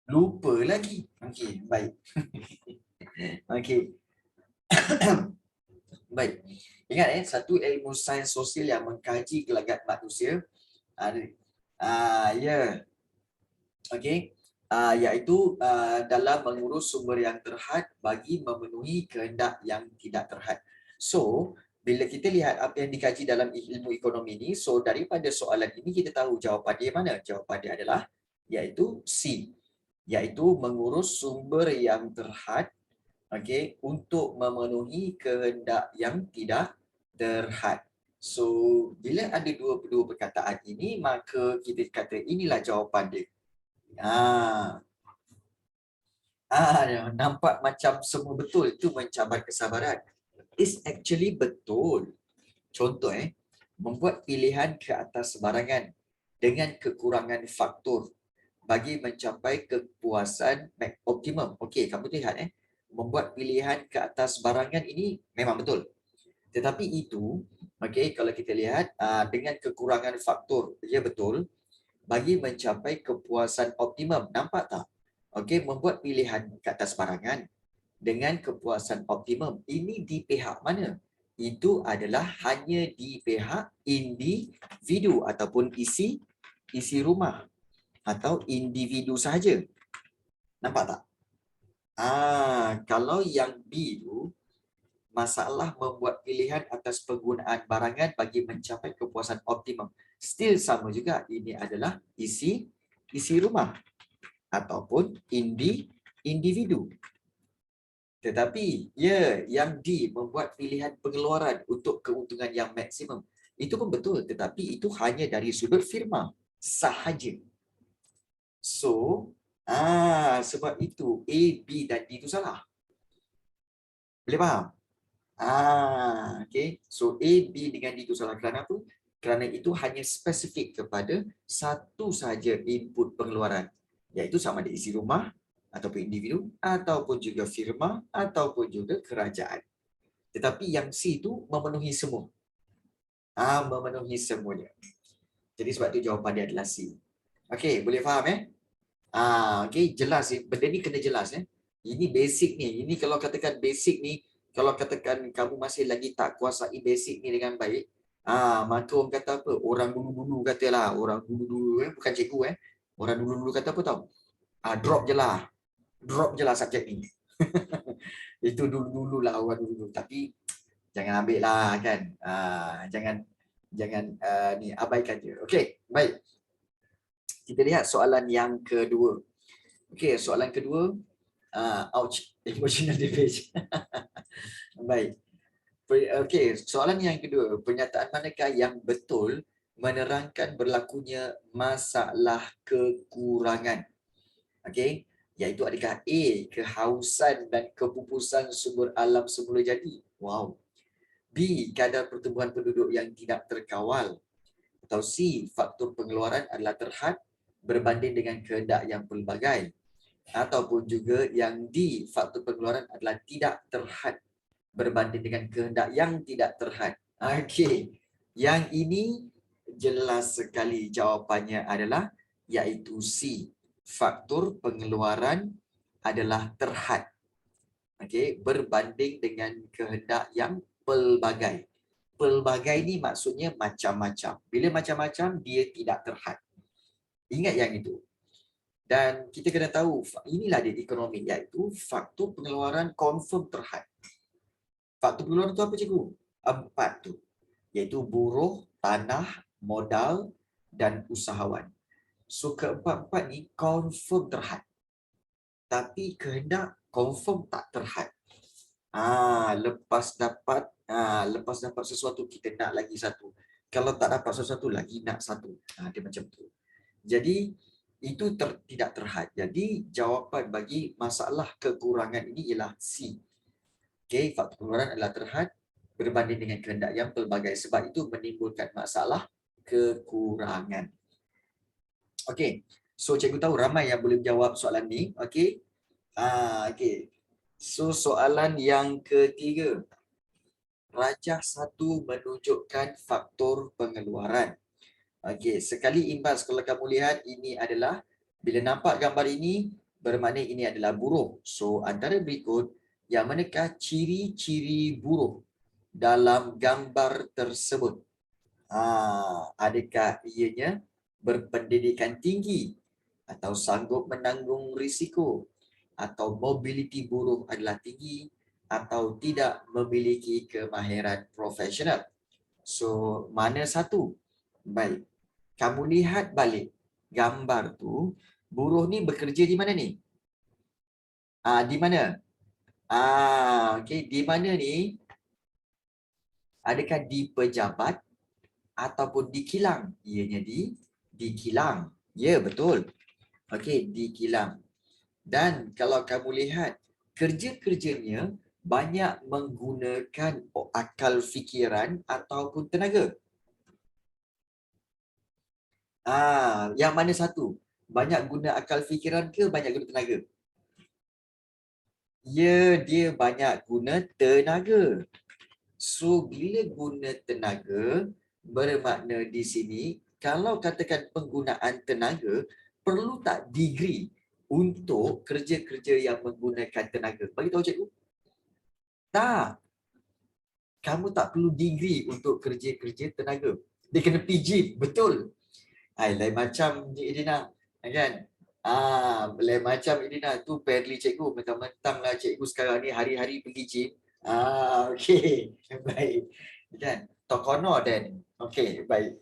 Lupa lagi. Okey, baik. Okey. Baik. Ingat satu ilmu sains sosial yang mengkaji gelagat manusia ada ya. Okey. Iaitu dalam mengurus sumber yang terhad bagi memenuhi kehendak yang tidak terhad. So, bila kita lihat apa yang dikaji dalam ilmu ekonomi ni, so daripada soalan ini kita tahu jawapan dia mana? Jawapan dia adalah iaitu C, iaitu mengurus sumber yang terhad, okey, untuk memenuhi kehendak yang tidak terhad. So, bila ada dua perkataan ini, maka kita kata inilah jawapan dia. Nampak macam semua betul, itu mencabar kesabaran. It's actually betul. Contoh membuat pilihan ke atas sebarangan dengan kekurangan faktor bagi mencapai kepuasan optimum. Okey, kamu lihat membuat pilihan ke atas sebarangan ini memang betul. Tetapi itu, okey, kalau kita lihat dengan kekurangan faktor, dia betul. Bagi mencapai kepuasan optimum, nampak tak? Okey, membuat pilihan ke atas barangan dengan kepuasan optimum. Ini di pihak mana? Itu adalah hanya di pihak individu ataupun isi rumah atau individu sahaja. Nampak tak? Kalau yang B tu masalah membuat pilihan atas penggunaan barangan bagi mencapai kepuasan optimum. Still sama juga, ini adalah isi rumah ataupun individu. Tetapi yang D membuat pilihan pengeluaran untuk keuntungan yang maksimum. Itu pun betul, tetapi itu hanya dari sudut firma sahaja. So, sebab itu A, B dan D itu salah. Boleh faham? Okay. So A, B dengan D itu salah. Kerana apa? Kerana itu hanya spesifik kepada satu sahaja input pengeluaran, iaitu sama ada isi rumah ataupun individu ataupun juga firma ataupun juga kerajaan. Tetapi yang C itu memenuhi semua. Memenuhi semuanya. Jadi sebab itu jawapan dia adalah C. Okey, boleh faham okey, jelas benda ni kena jelas Ini basic ni. Ini kalau katakan basic ni, kalau katakan kamu masih lagi tak kuasai basic ni dengan baik, maka orang kata apa? Orang dulu-dulu katalah, orang dulu-dulu bukan cikgu Orang dulu-dulu kata apa tahu? Drop je lah. Drop je lah subjek ni. Itu dulu-dulu lah orang dulu. Tapi jangan ambil lah kan. Jangan ni abaikan je. Okey, baik. Kita lihat soalan yang kedua. Okey, soalan kedua. Ouch, emotional damage. Baik. Okey, soalan yang kedua. Pernyataan manakah yang betul menerangkan berlakunya masalah kekurangan? Okey, iaitu adakah A, kehausan dan kepupusan sumber alam semula jadi? Wow. B, kadar pertumbuhan penduduk yang tidak terkawal. Atau C, faktor pengeluaran adalah terhad berbanding dengan kehendak yang pelbagai. Ataupun juga yang D, faktor pengeluaran adalah tidak terhad berbanding dengan kehendak yang tidak terhad. Okey, yang ini jelas sekali jawapannya adalah iaitu C, faktor pengeluaran adalah terhad. Okey, berbanding dengan kehendak yang pelbagai. Pelbagai ni maksudnya macam-macam. Bila macam-macam, dia tidak terhad. Ingat yang itu. Dan kita kena tahu, inilah dia ekonomi, iaitu faktor pengeluaran confirm terhad. Faktor pengeluaran tu apa cikgu? 4 tu. Iaitu buruh, tanah, modal dan usahawan. So keempat-empat ni confirm terhad. Tapi kehendak confirm tak terhad. Lepas dapat sesuatu kita nak lagi satu. Kalau tak dapat sesuatu lagi nak satu. Dia macam tu. Jadi itu tidak terhad. Jadi jawapan bagi masalah kekurangan ini ialah C. Okey, faktor pengeluaran adalah terhad berbanding dengan kehendak yang pelbagai. Sebab itu menimbulkan masalah kekurangan. Okey. So cikgu tahu ramai yang boleh jawab soalan ni. Okey. Okey. So soalan yang ketiga. Rajah 1 menunjukkan faktor pengeluaran. Okey, sekali imbas kalau kamu lihat ini adalah Bila nampak gambar ini, bermakna ini adalah buruh. So, antara berikut, yang manakah ciri-ciri buruh dalam gambar tersebut? Adakah ianya berpendidikan tinggi atau sanggup menanggung risiko, atau mobiliti buruh adalah tinggi, atau tidak memiliki kemahiran profesional? So, mana satu? Baik. Kamu lihat balik gambar tu, buruh ni bekerja di mana ni? Di mana? Okey, di mana ni? Adakah di pejabat ataupun di kilang? Ianya di kilang. Ya, betul. Okey, di kilang. Dan kalau kamu lihat, kerja-kerjanya banyak menggunakan akal fikiran ataupun tenaga. Yang mana satu? Banyak guna akal fikiran ke banyak guna tenaga? Ya, dia banyak guna tenaga. So, bila guna tenaga, bermakna di sini, kalau katakan penggunaan tenaga, perlu tak degree untuk kerja-kerja yang menggunakan tenaga? Bagi tahu cikgu. Tak. Kamu tak perlu degree untuk kerja-kerja tenaga. Dia kena PG, betul. Lain macam Cik Edina, kan? Lain macam Edina tu Perli cikgu, mentang-mentang lah cikgu sekarang ni hari-hari pergi gym. Okey. Baik. Kan? Tokono dan. Okey, baik.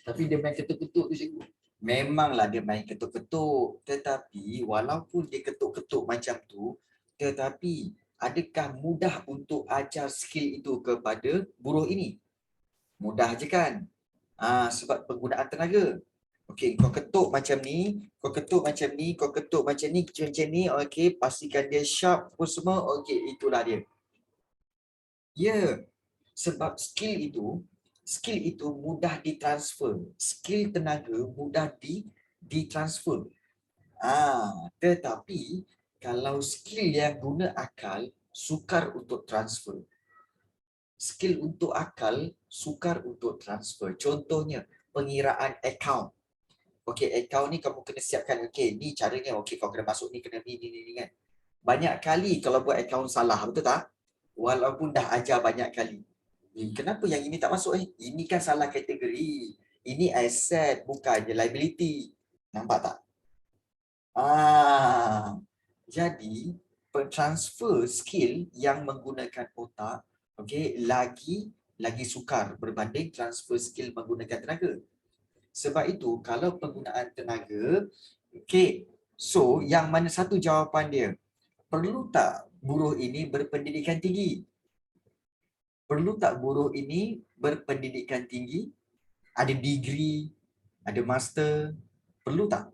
Tapi dia main ketuk-ketuk tu cikgu. Memanglah dia main ketuk-ketuk, tetapi walaupun dia ketuk-ketuk macam tu, tetapi adakah mudah untuk ajar skill itu kepada buruh ini? Mudah je kan? Sebab penggunaan tenaga. Okey, kau ketuk macam ni, kau ketuk macam ni, kau ketuk macam ni, okey, pastikan dia sharp pun semua, okey, itulah dia. Ya, sebab skill itu mudah ditransfer. Skill tenaga mudah ditransfer. Tetapi kalau skill yang guna akal, sukar untuk transfer. Skill untuk akal, sukar untuk transfer. Contohnya, pengiraan account. Okey, account ni kamu kena siapkan. Okey, ni caranya. Okey, kau kena masuk ni, kena ni kan. Banyak kali kalau buat account salah, betul tak? Walaupun dah ajar banyak kali. Kenapa yang ini tak masuk? Ini kan salah kategori. Ini asset, bukannya liability. Nampak tak? Jadi, transfer skill yang menggunakan otak, lagi sukar berbanding transfer skill menggunakan tenaga. Sebab itu, kalau penggunaan tenaga, so yang mana satu jawapan dia? Perlu tak buruh ini berpendidikan tinggi? Perlu tak buruh ini berpendidikan tinggi? Ada degree, ada master, perlu tak?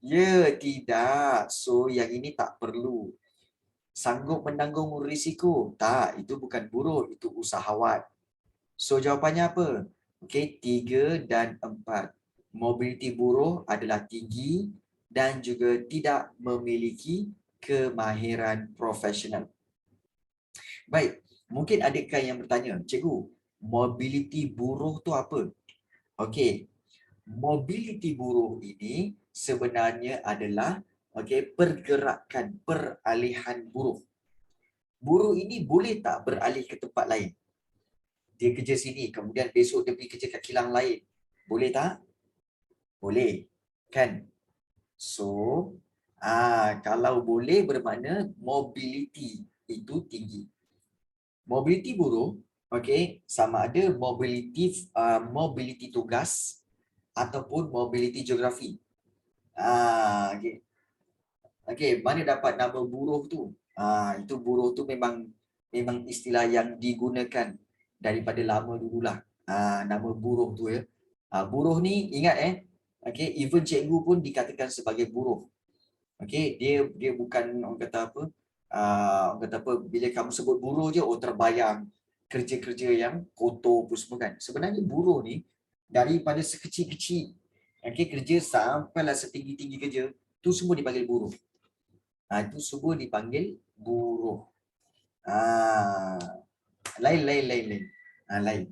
Ya, tidak. So, yang ini tak perlu. Sanggup menanggung risiko? Tak, itu bukan buruh, itu usahawan. So, jawapannya apa? Okey, 3 dan 4. Mobiliti buruh adalah tinggi dan juga tidak memiliki kemahiran profesional. Baik, mungkin adakah yang bertanya, cikgu, mobiliti buruh tu apa? Okey, mobiliti buruh ini sebenarnya adalah pergerakan, peralihan buruh. Buruh ini boleh tak beralih ke tempat lain? Dia kerja sini, kemudian besok dia pergi kerja kat kilang lain. Boleh tak? Boleh. Kan? So, kalau boleh bermakna mobility itu tinggi. Mobility buruh, sama ada mobility tugas ataupun mobility geografi. Mana dapat nama buruh tu? Itu buruh tu memang istilah yang digunakan daripada lama dululah. Nama buruh tu ya. Buruh ni ingat even cikgu pun dikatakan sebagai buruh. Dia bukan orang kata apa? Orang kata apa, bila kamu sebut buruh je terbayang kerja-kerja yang kotor pun semua kan. Sebenarnya buruh ni daripada sekecil-kecil kerja sampailah setinggi-tinggi kerja tu semua dipanggil buruh. Itu semua dipanggil buruh. Lain. Lain.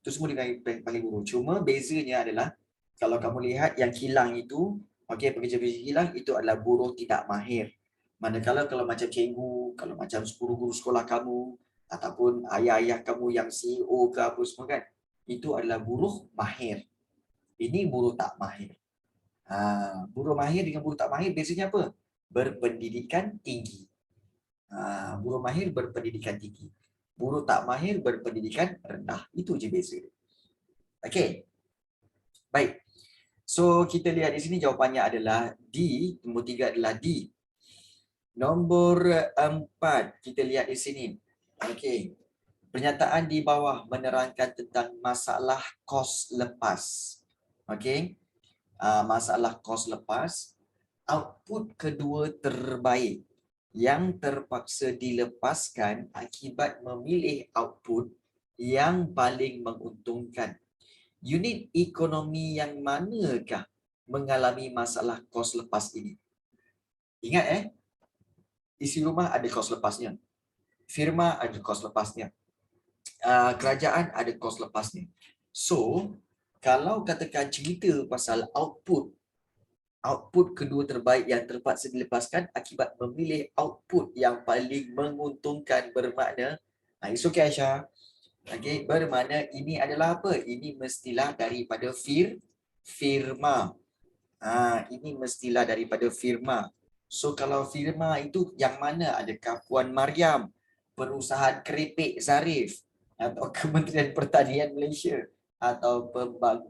Itu semua dipanggil buruh. Cuma bezanya adalah kalau kamu lihat yang kilang itu, okey, pekerja-pekerja kilang itu adalah buruh tidak mahir. Manakala kalau macam cikgu, kalau macam guru-guru sekolah kamu ataupun ayah-ayah kamu yang CEO ke apa semua kan, itu adalah buruh mahir. Ini buruh tak mahir. Buruh mahir dengan buruh tak mahir bezanya apa? Berpendidikan tinggi. Buruh mahir berpendidikan tinggi. Buruh tak mahir berpendidikan rendah. Itu je beza. Okey. Baik. So kita lihat di sini jawapannya adalah D. Nombor 3 adalah D. Nombor 4 kita lihat di sini. Okey. Pernyataan di bawah menerangkan tentang masalah kos lepas. Okey. Masalah kos lepas. Output kedua terbaik yang terpaksa dilepaskan akibat memilih output yang paling menguntungkan. Unit ekonomi yang manakah mengalami masalah kos lepas ini? Ingat isi rumah ada kos lepasnya. Firma ada kos lepasnya. Kerajaan ada kos lepasnya. So, kalau katakan cerita pasal output kedua terbaik yang terpaksa dilepaskan akibat memilih output yang paling menguntungkan bermakna, it's okay Aisyah. Okay, bermakna ini adalah apa? Ini mestilah daripada firma. Ini mestilah daripada firma. So kalau firma itu yang mana? Adakah Puan Mariam, Perusahaan Keripik Zarif, atau Kementerian Pertanian Malaysia, atau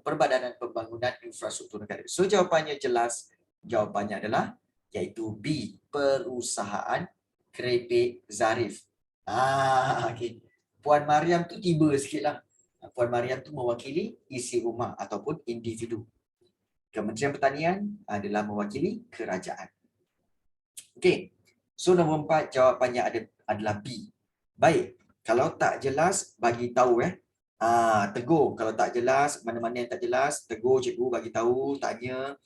Perbadanan Pembangunan Infrastruktur Negara? So jawapannya jelas. Jawapannya adalah iaitu B, Perusahaan Keripik Zarif. Okay. Puan Mariam tu tiba sikitlah. Puan Mariam tu mewakili isi rumah ataupun individu. Kementerian Pertanian adalah mewakili kerajaan. Okey. So nombor 4 jawapannya adalah B. Baik. Kalau tak jelas bagi tahu tegur. Kalau tak jelas, mana-mana yang tak jelas, tegur cikgu, bagi tahu, tanya.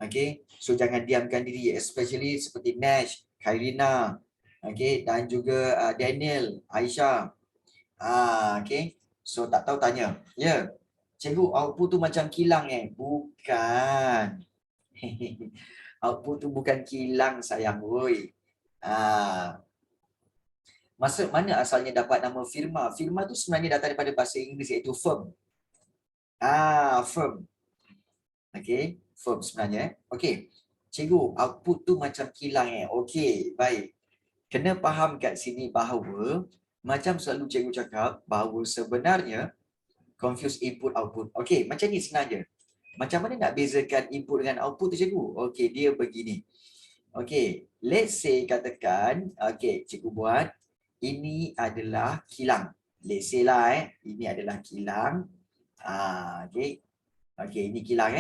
Okey. So jangan diamkan diri, especially seperti Nash, Khairina, okey, dan juga Daniel, Aisyah. Okay. So tak tahu tanya. Ya. Cikgu, output tu macam kilang Bukan. Output tu bukan kilang sayang. Woi. Maksud mana asalnya dapat nama firma? Firma tu sebenarnya datang daripada bahasa Inggeris iaitu firm. Firm. Okay. Firm sebenarnya. Okay. Cikgu, output tu macam kilang Okay, baik. Kena faham kat sini bahawa macam selalu cikgu cakap bahawa sebenarnya confuse input output. Okey, macam ni sebenarnya. Macam mana nak bezakan input dengan output tu cikgu? Okey, dia begini. Okey, let's say katakan, okey, cikgu buat ini adalah kilang. Let's say lah ini adalah kilang. Okey. Okey, ini kilang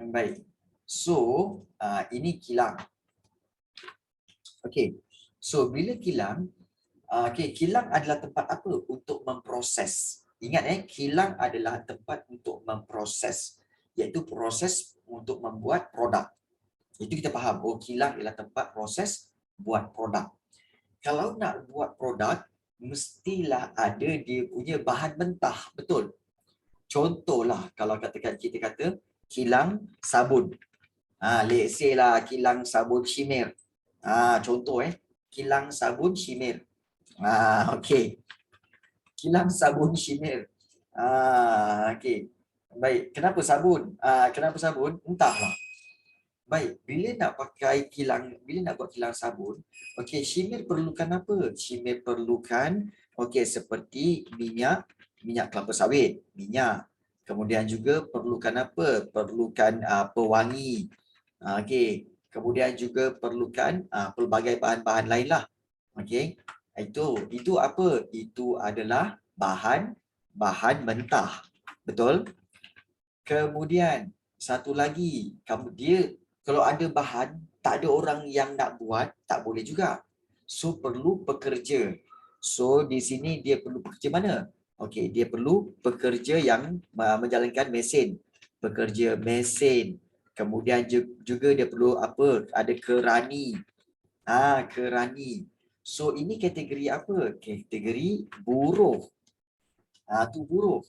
Baik. So, ini kilang. Okey. So, bila kilang, kilang adalah tempat apa? Untuk memproses. Ingat kilang adalah tempat untuk memproses. Iaitu proses untuk membuat produk. Itu kita faham. Kilang adalah tempat proses buat produk. Kalau nak buat produk, mestilah ada dia punya bahan mentah. Betul? Contohlah, kalau katakan kita kata kilang sabun. Let's say lah kilang sabun Shimir. Contoh kilang sabun Shimir. Okey. Kilang sabun Shimir. Okey. Baik, kenapa sabun? Kenapa sabun? Entahlah. Baik, bila nak pakai kilang, bila nak buat kilang sabun, okey, Shimir perlukan apa? Shimir perlukan seperti minyak kelapa sawit, minyak. Kemudian juga perlukan apa? Perlukan pewangi. Okey. Kemudian juga perlukan pelbagai bahan-bahan lainlah. Okey. Itu apa? Itu adalah bahan mentah. Betul? Kemudian satu lagi, dia kalau ada bahan, tak ada orang yang nak buat, tak boleh juga. So perlu pekerja. So di sini dia perlu pekerja mana? Okey, dia perlu pekerja yang menjalankan mesin. Pekerja mesin. Kemudian juga dia perlu apa? Ada kerani. Kerani. So ini kategori apa? Kategori buruh. Tu buruh.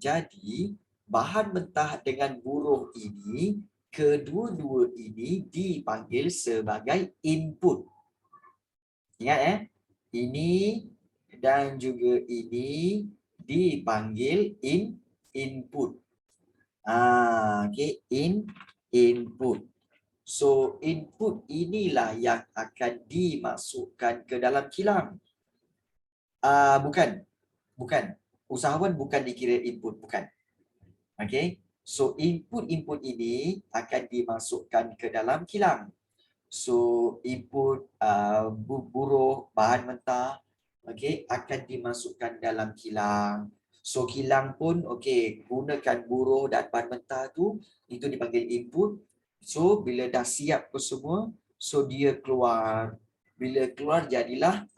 Jadi bahan mentah dengan buruh ini, kedua-dua ini dipanggil sebagai input. Ingat ini dan juga ini dipanggil input. Okay, input. So input inilah yang akan dimasukkan ke dalam kilang. Bukan. Usahawan bukan dikira input, bukan. Okay. So input ini akan dimasukkan ke dalam kilang. So input buruh bahan mentah, okay, akan dimasukkan dalam kilang. So kilang pun okay, gunakan buruh dan bahan mentah tu, itu dipanggil input. So bila dah siap ke semua, so dia keluar. Bila keluar jadilah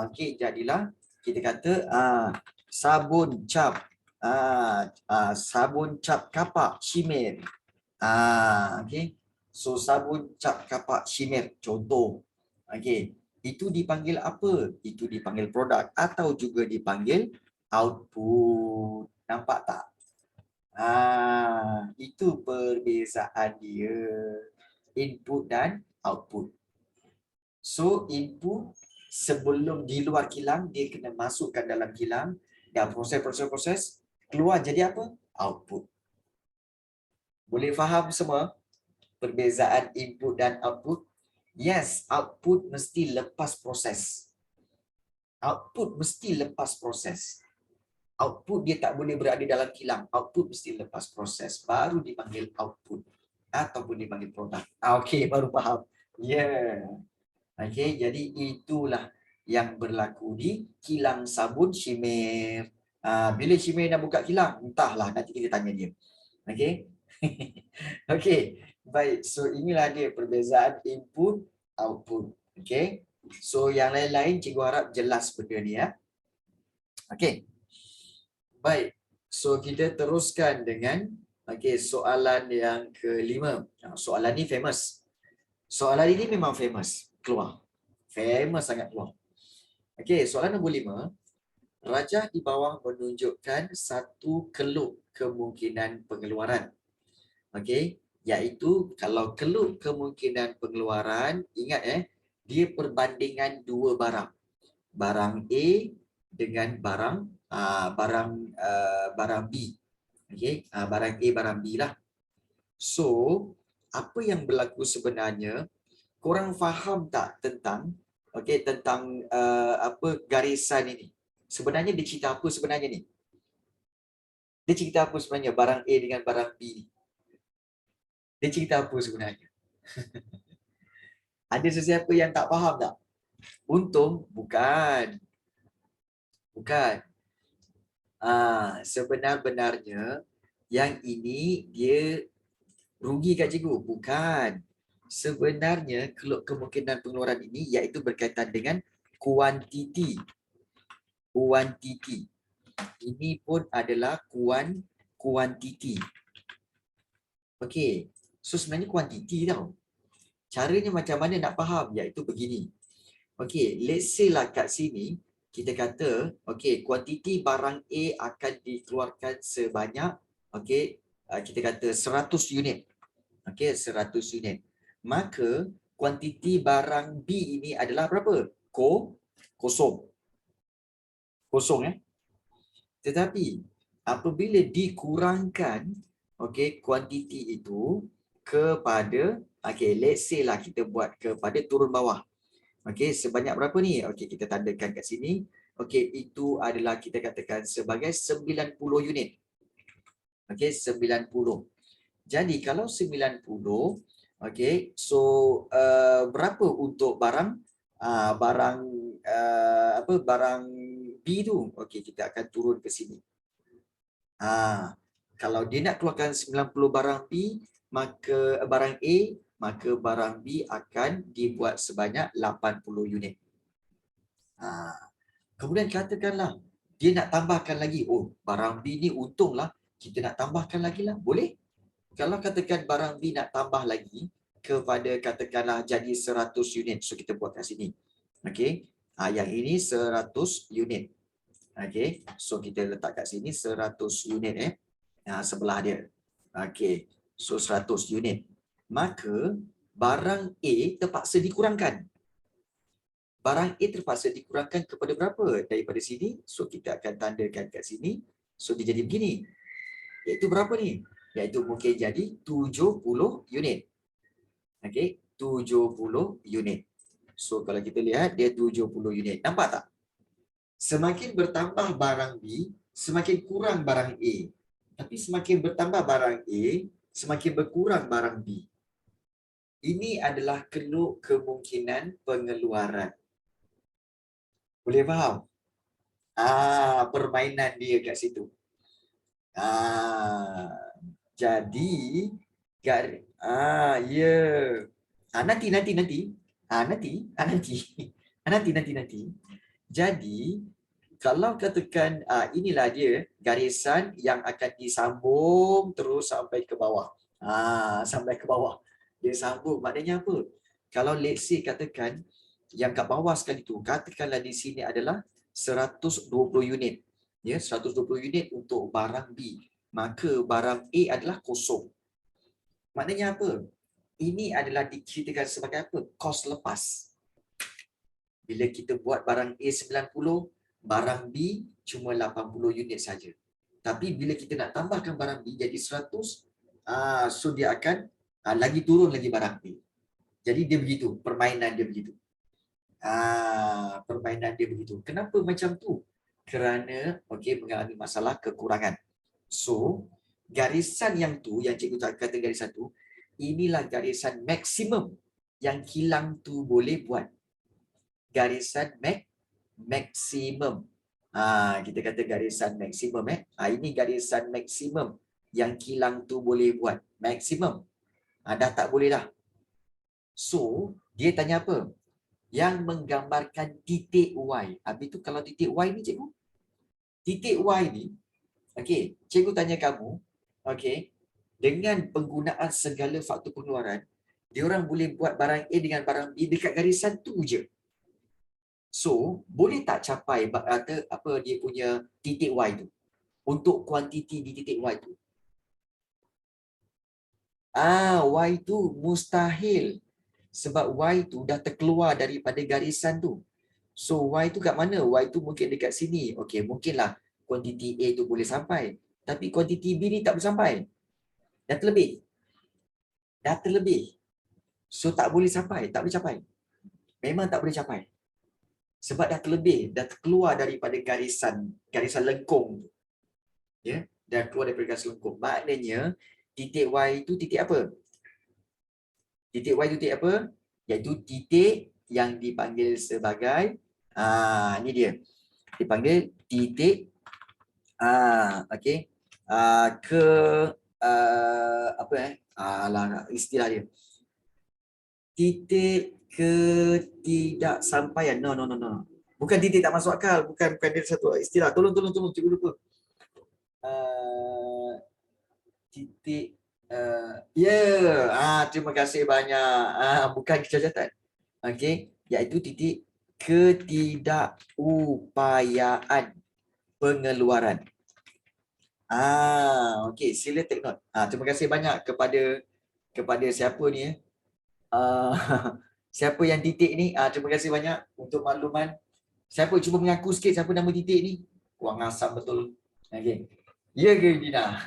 okay, jadilah kita kata sabun cap sabun cap kapak Shimer. Okay. So sabun cap kapak Shimer contoh. Okay. Itu dipanggil apa? Itu dipanggil produk atau juga dipanggil output. Nampak tak? Itu perbezaan dia. Input dan output. So input sebelum di luar kilang, dia kena masukkan dalam kilang dan proses keluar jadi apa? Output. Boleh faham semua perbezaan input dan output? Yes, output mesti lepas proses. Output mesti lepas proses. Output dia tak boleh berada dalam kilang. Output mesti lepas proses. Baru dipanggil output. Ataupun dipanggil produk. Okey, baru faham. Yeah. Okey, jadi itulah yang berlaku di kilang sabun Shimer. Bila Shimer nak buka kilang? Entahlah, nanti kita tanya dia. Okey. Okey, baik. So inilah dia perbezaan input, output. Okey. So yang lain-lain cikgu harap jelas benda ni ya. Okey. Baik. So kita teruskan dengan soalan yang kelima. Soalan ni famous. Soalan ini memang famous. Keluar. Famous sangat keluar. Okey, soalan nombor 5. Rajah di bawah menunjukkan satu keluk kemungkinan pengeluaran. Okey, iaitu kalau keluk kemungkinan pengeluaran, ingat dia perbandingan dua barang. Barang A dengan barang B. Okey, barang A barang B lah. So, apa yang berlaku sebenarnya? Korang faham tak tentang tentang apa garisan ini? Sebenarnya dia cerita apa sebenarnya ni? Dia cerita apa sebenarnya barang A dengan barang B ni? Dia cerita apa sebenarnya? Ada sesiapa yang tak faham tak? Untung bukan. Bukan. Sebenar-benarnya yang ini dia rugi kat cikgu. Bukan. Sebenarnya kemungkinan pengeluaran ini iaitu berkaitan dengan kuantiti. Kuantiti. Ini pun adalah kuantiti. Okey. So sebenarnya kuantiti tau. Caranya macam mana nak faham? Iaitu begini. Okey, let's say lah kat sini kita kata kuantiti barang A akan dikeluarkan sebanyak kita kata 100 unit. 100 unit. Maka kuantiti barang B ini adalah berapa? Kosong. Tetapi apabila dikurangkan kuantiti itu kepada let's say lah kita buat kepada turun bawah. Sebanyak berapa ni? Kita tandakan kat sini. Itu adalah kita katakan sebagai 90 unit. 90. Jadi kalau 90, so berapa untuk barang barang B tu? Kita akan turun ke sini. Kalau dia nak keluarkan 90 barang B, maka barang A, maka barang B akan dibuat sebanyak 80 unit. Kemudian katakanlah dia nak tambahkan lagi. Oh, barang B ni untunglah kita nak tambahkan lagi lah. Boleh? Kalau katakan barang B nak tambah lagi kepada katakanlah jadi 100 unit. So kita buat kat sini. Yang ini 100 unit. Okey, so kita letak kat sini 100 unit sebelah dia. Okey, so 100 unit. Maka barang A terpaksa dikurangkan. Barang A terpaksa dikurangkan kepada berapa? Daripada sini, so kita akan tandakan kat sini. So dia jadi begini. Iaitu berapa ni? Iaitu mungkin jadi 70 unit. Okey, 70 unit. So kalau kita lihat dia 70 unit. Nampak tak? Semakin bertambah barang B, semakin kurang barang A. Tapi semakin bertambah barang A, semakin berkurang barang B. Ini adalah kemungkinan pengeluaran. Boleh faham? Permainan dia kat situ. Jadi ya. Nanti. Jadi kalau katakan inilah dia garisan yang akan disambung terus sampai ke bawah. Sampai ke bawah. Dia sambung maknanya apa? Kalau let's say katakan yang kat bawah sekali tu, katakanlah di sini adalah 120 unit. Ya, 120 unit untuk barang B. Maka barang A adalah kosong. Maknanya apa? Ini adalah diceritakan sebagai apa? Kos lepas. Bila kita buat barang A 90, barang B cuma 80 unit saja. Tapi bila kita nak tambahkan barang B jadi 100, so dia akan lagi turun lagi barang B. Jadi dia begitu, permainan dia begitu. Permainan dia begitu. Kenapa macam tu? Kerana mengalami masalah kekurangan. So, garisan yang tu, yang cikgu kata garisan tu, inilah garisan maksimum yang kilang tu boleh buat. Garisan maksimum. Kita kata garisan maksimum. Ini garisan maksimum yang kilang tu boleh buat. Maksimum. Dah tak boleh dah. So, dia tanya apa? Yang menggambarkan titik Y. Habis tu kalau titik Y ni cikgu? Titik Y ni, cikgu tanya kamu, dengan penggunaan segala faktor pengeluaran, dia orang boleh buat barang A dengan barang B dekat garisan tu je. So, boleh tak capai apa dia punya titik Y tu? Untuk kuantiti di titik Y tu. Y tu mustahil. Sebab Y tu dah terkeluar daripada garisan tu. So, Y tu kat mana? Y tu mungkin dekat sini. Mungkinlah kuantiti A tu boleh sampai. Tapi kuantiti B ni tak boleh sampai. Dah terlebih. So, tak boleh sampai. Tak boleh capai. Memang tak boleh capai. Sebab dah terlebih. Dah terkeluar daripada garisan lengkung. Ya, dah keluar daripada garisan lengkung. Maknanya, titik Y itu titik apa? Titik Y itu titik apa? Iaitu titik yang dipanggil sebagai ini dia. Dipanggil titik istilah dia. Titik ketidaksampaian. No. Bukan titik tak masuk akal, bukan dia satu istilah. Tolong cikgu lupa. Titik terima kasih banyak. Bukan kecacatan. Iaitu titik ketidakupayaan pengeluaran. Sila take note. Terima kasih banyak kepada siapa ni siapa yang titik ni. Terima kasih banyak untuk makluman. Siapa cuba mengaku sikit siapa nama titik ni? Wang asam betul. Ya ke Dina?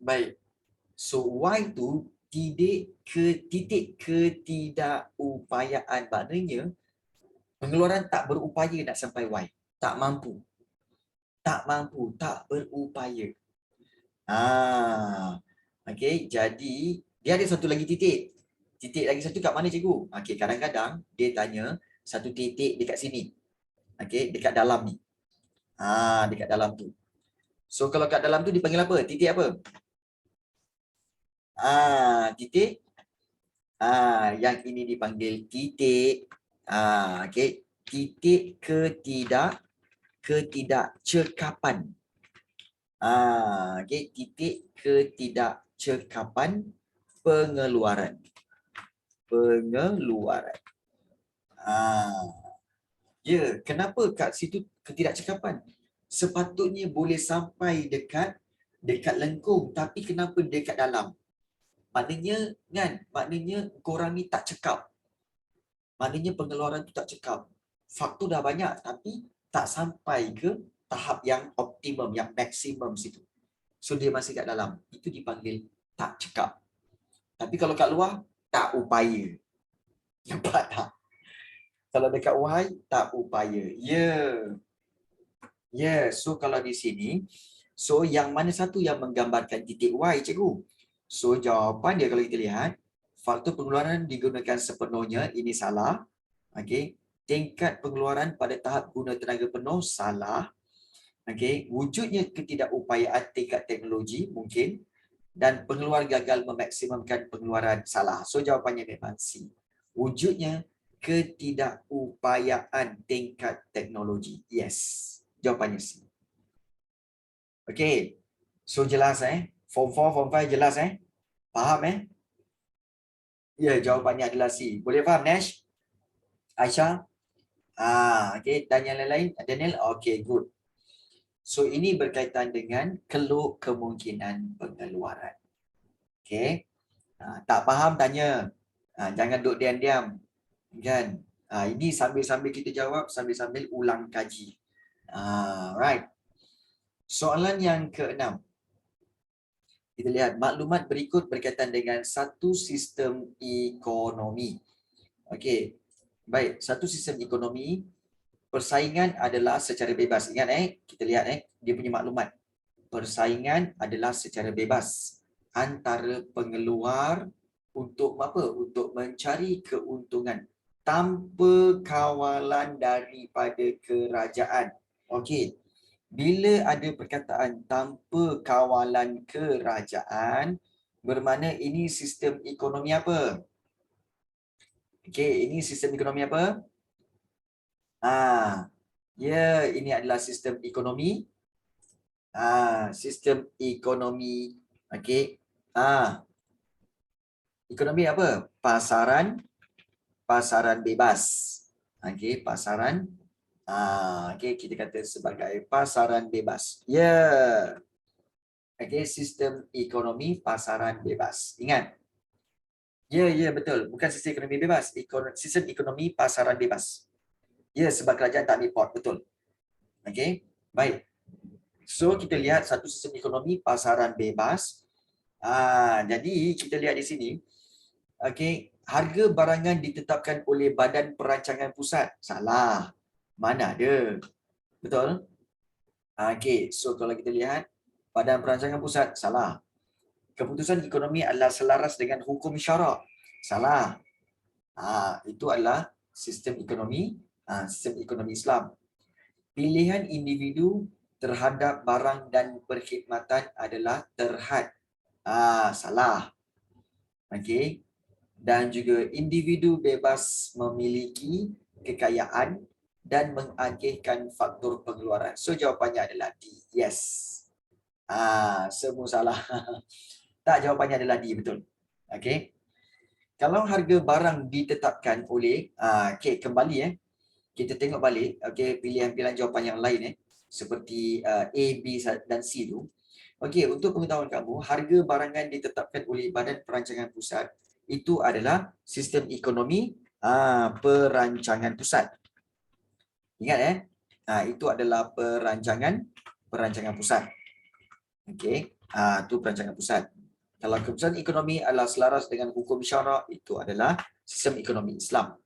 Baik. So Y tu titik ketidakupayaan, maknanya pengeluaran tak berupaya nak sampai Y. Tak mampu, tak berupaya. Jadi dia ada satu lagi titik. Titik lagi satu kat mana cikgu? Kadang-kadang dia tanya satu titik dekat sini. Dekat dalam ni. Dekat dalam tu. So kalau kat dalam tu dipanggil apa? Titik apa? Titik. Yang ini dipanggil titik. Titik ketidakcekapan. Titik ketidakcekapan pengeluaran. Ya, kenapa kat situ ketidakcekapan? Sepatutnya boleh sampai dekat lengkung, tapi kenapa dekat dalam? Maknanya kan, maknanya korang ni tak cekap. Maknanya pengeluaran tu tak cekap. Faktor dah banyak tapi tak sampai ke tahap yang optimum, yang maksimum situ. So dia masih kat dalam. Itu dipanggil tak cekap. Tapi kalau kat luar, tak upaya. Nampak tak? Kalau dekat wahai, tak upaya. Ya. So kalau di sini, so yang mana satu yang menggambarkan titik Y, cikgu? So jawapan dia kalau kita lihat, faktor pengeluaran digunakan sepenuhnya, ini salah. Okey. Tingkat pengeluaran pada tahap guna tenaga penuh, salah. Okey. Wujudnya ketidakupayaan tingkat teknologi, mungkin. Dan pengeluar gagal memaksimumkan pengeluaran, salah. So jawapannya memang C. Wujudnya ketidakupayaan tingkat teknologi. Yes. Jawapannya C. Okey. So jelas Form 4, Form 5 jelas Faham Ya, jawapannya adalah C. Boleh faham Nash? Aisyah? Okey. Dan yang lain-lain? Daniel? Okey, good. So ini berkaitan dengan keluh kemungkinan pengeluaran. Okey. Tak faham tanya. Jangan duduk diam-diam. Kan? Ini sambil-sambil kita jawab, sambil-sambil ulang kaji. Right. Soalan yang ke-6. Kita lihat maklumat berikut berkaitan dengan satu sistem ekonomi. Okey. Baik, satu sistem ekonomi, persaingan adalah secara bebas. Ingat kita lihat dia punya maklumat. Persaingan adalah secara bebas antara pengeluar untuk apa? Untuk mencari keuntungan tanpa kawalan daripada kerajaan. Okey. Bila ada perkataan tanpa kawalan kerajaan, bermakna ini sistem ekonomi apa? Okey, ini sistem ekonomi apa? Ya, ini adalah sistem ekonomi. Sistem ekonomi. Okey. Ekonomi apa? Pasaran bebas. Okey, pasaran. Okey, kita kata sebagai pasaran bebas. Ya. Okey, sistem ekonomi pasaran bebas. Ingat. Ya, betul. Bukan sistem ekonomi bebas. Sistem ekonomi pasaran bebas. Ya, sebab kerajaan tak ambil pot. Betul. Okey, baik. So, kita lihat satu sistem ekonomi pasaran bebas. Jadi, kita lihat di sini. Okey, harga barangan ditetapkan oleh Badan Perancangan Pusat. Salah. Mana ada? Betul? Okey, so kalau kita lihat Badan Perancangan Pusat, salah. Keputusan ekonomi adalah selaras dengan hukum syarak. Salah. Itu adalah sistem ekonomi Islam. Pilihan individu terhadap barang dan perkhidmatan adalah terhad. Salah. Okey. Dan juga individu bebas memiliki kekayaan dan mengagihkan faktor pengeluaran. So jawapannya adalah D. Yes. Semua salah. Tak, jawapannya adalah D, betul. Okey. Kalau harga barang ditetapkan oleh okey, kembali kita tengok balik pilihan-pilihan jawapan yang lain seperti A, B dan C tu. Okey, untuk pengetahuan kamu, harga barangan ditetapkan oleh Badan Perancangan Pusat itu adalah sistem ekonomi perancangan pusat. Ingat itu adalah perancangan pusat. Okey, itu perancangan pusat. Kalau keputusan ekonomi adalah selaras dengan hukum syarak, itu adalah sistem ekonomi Islam.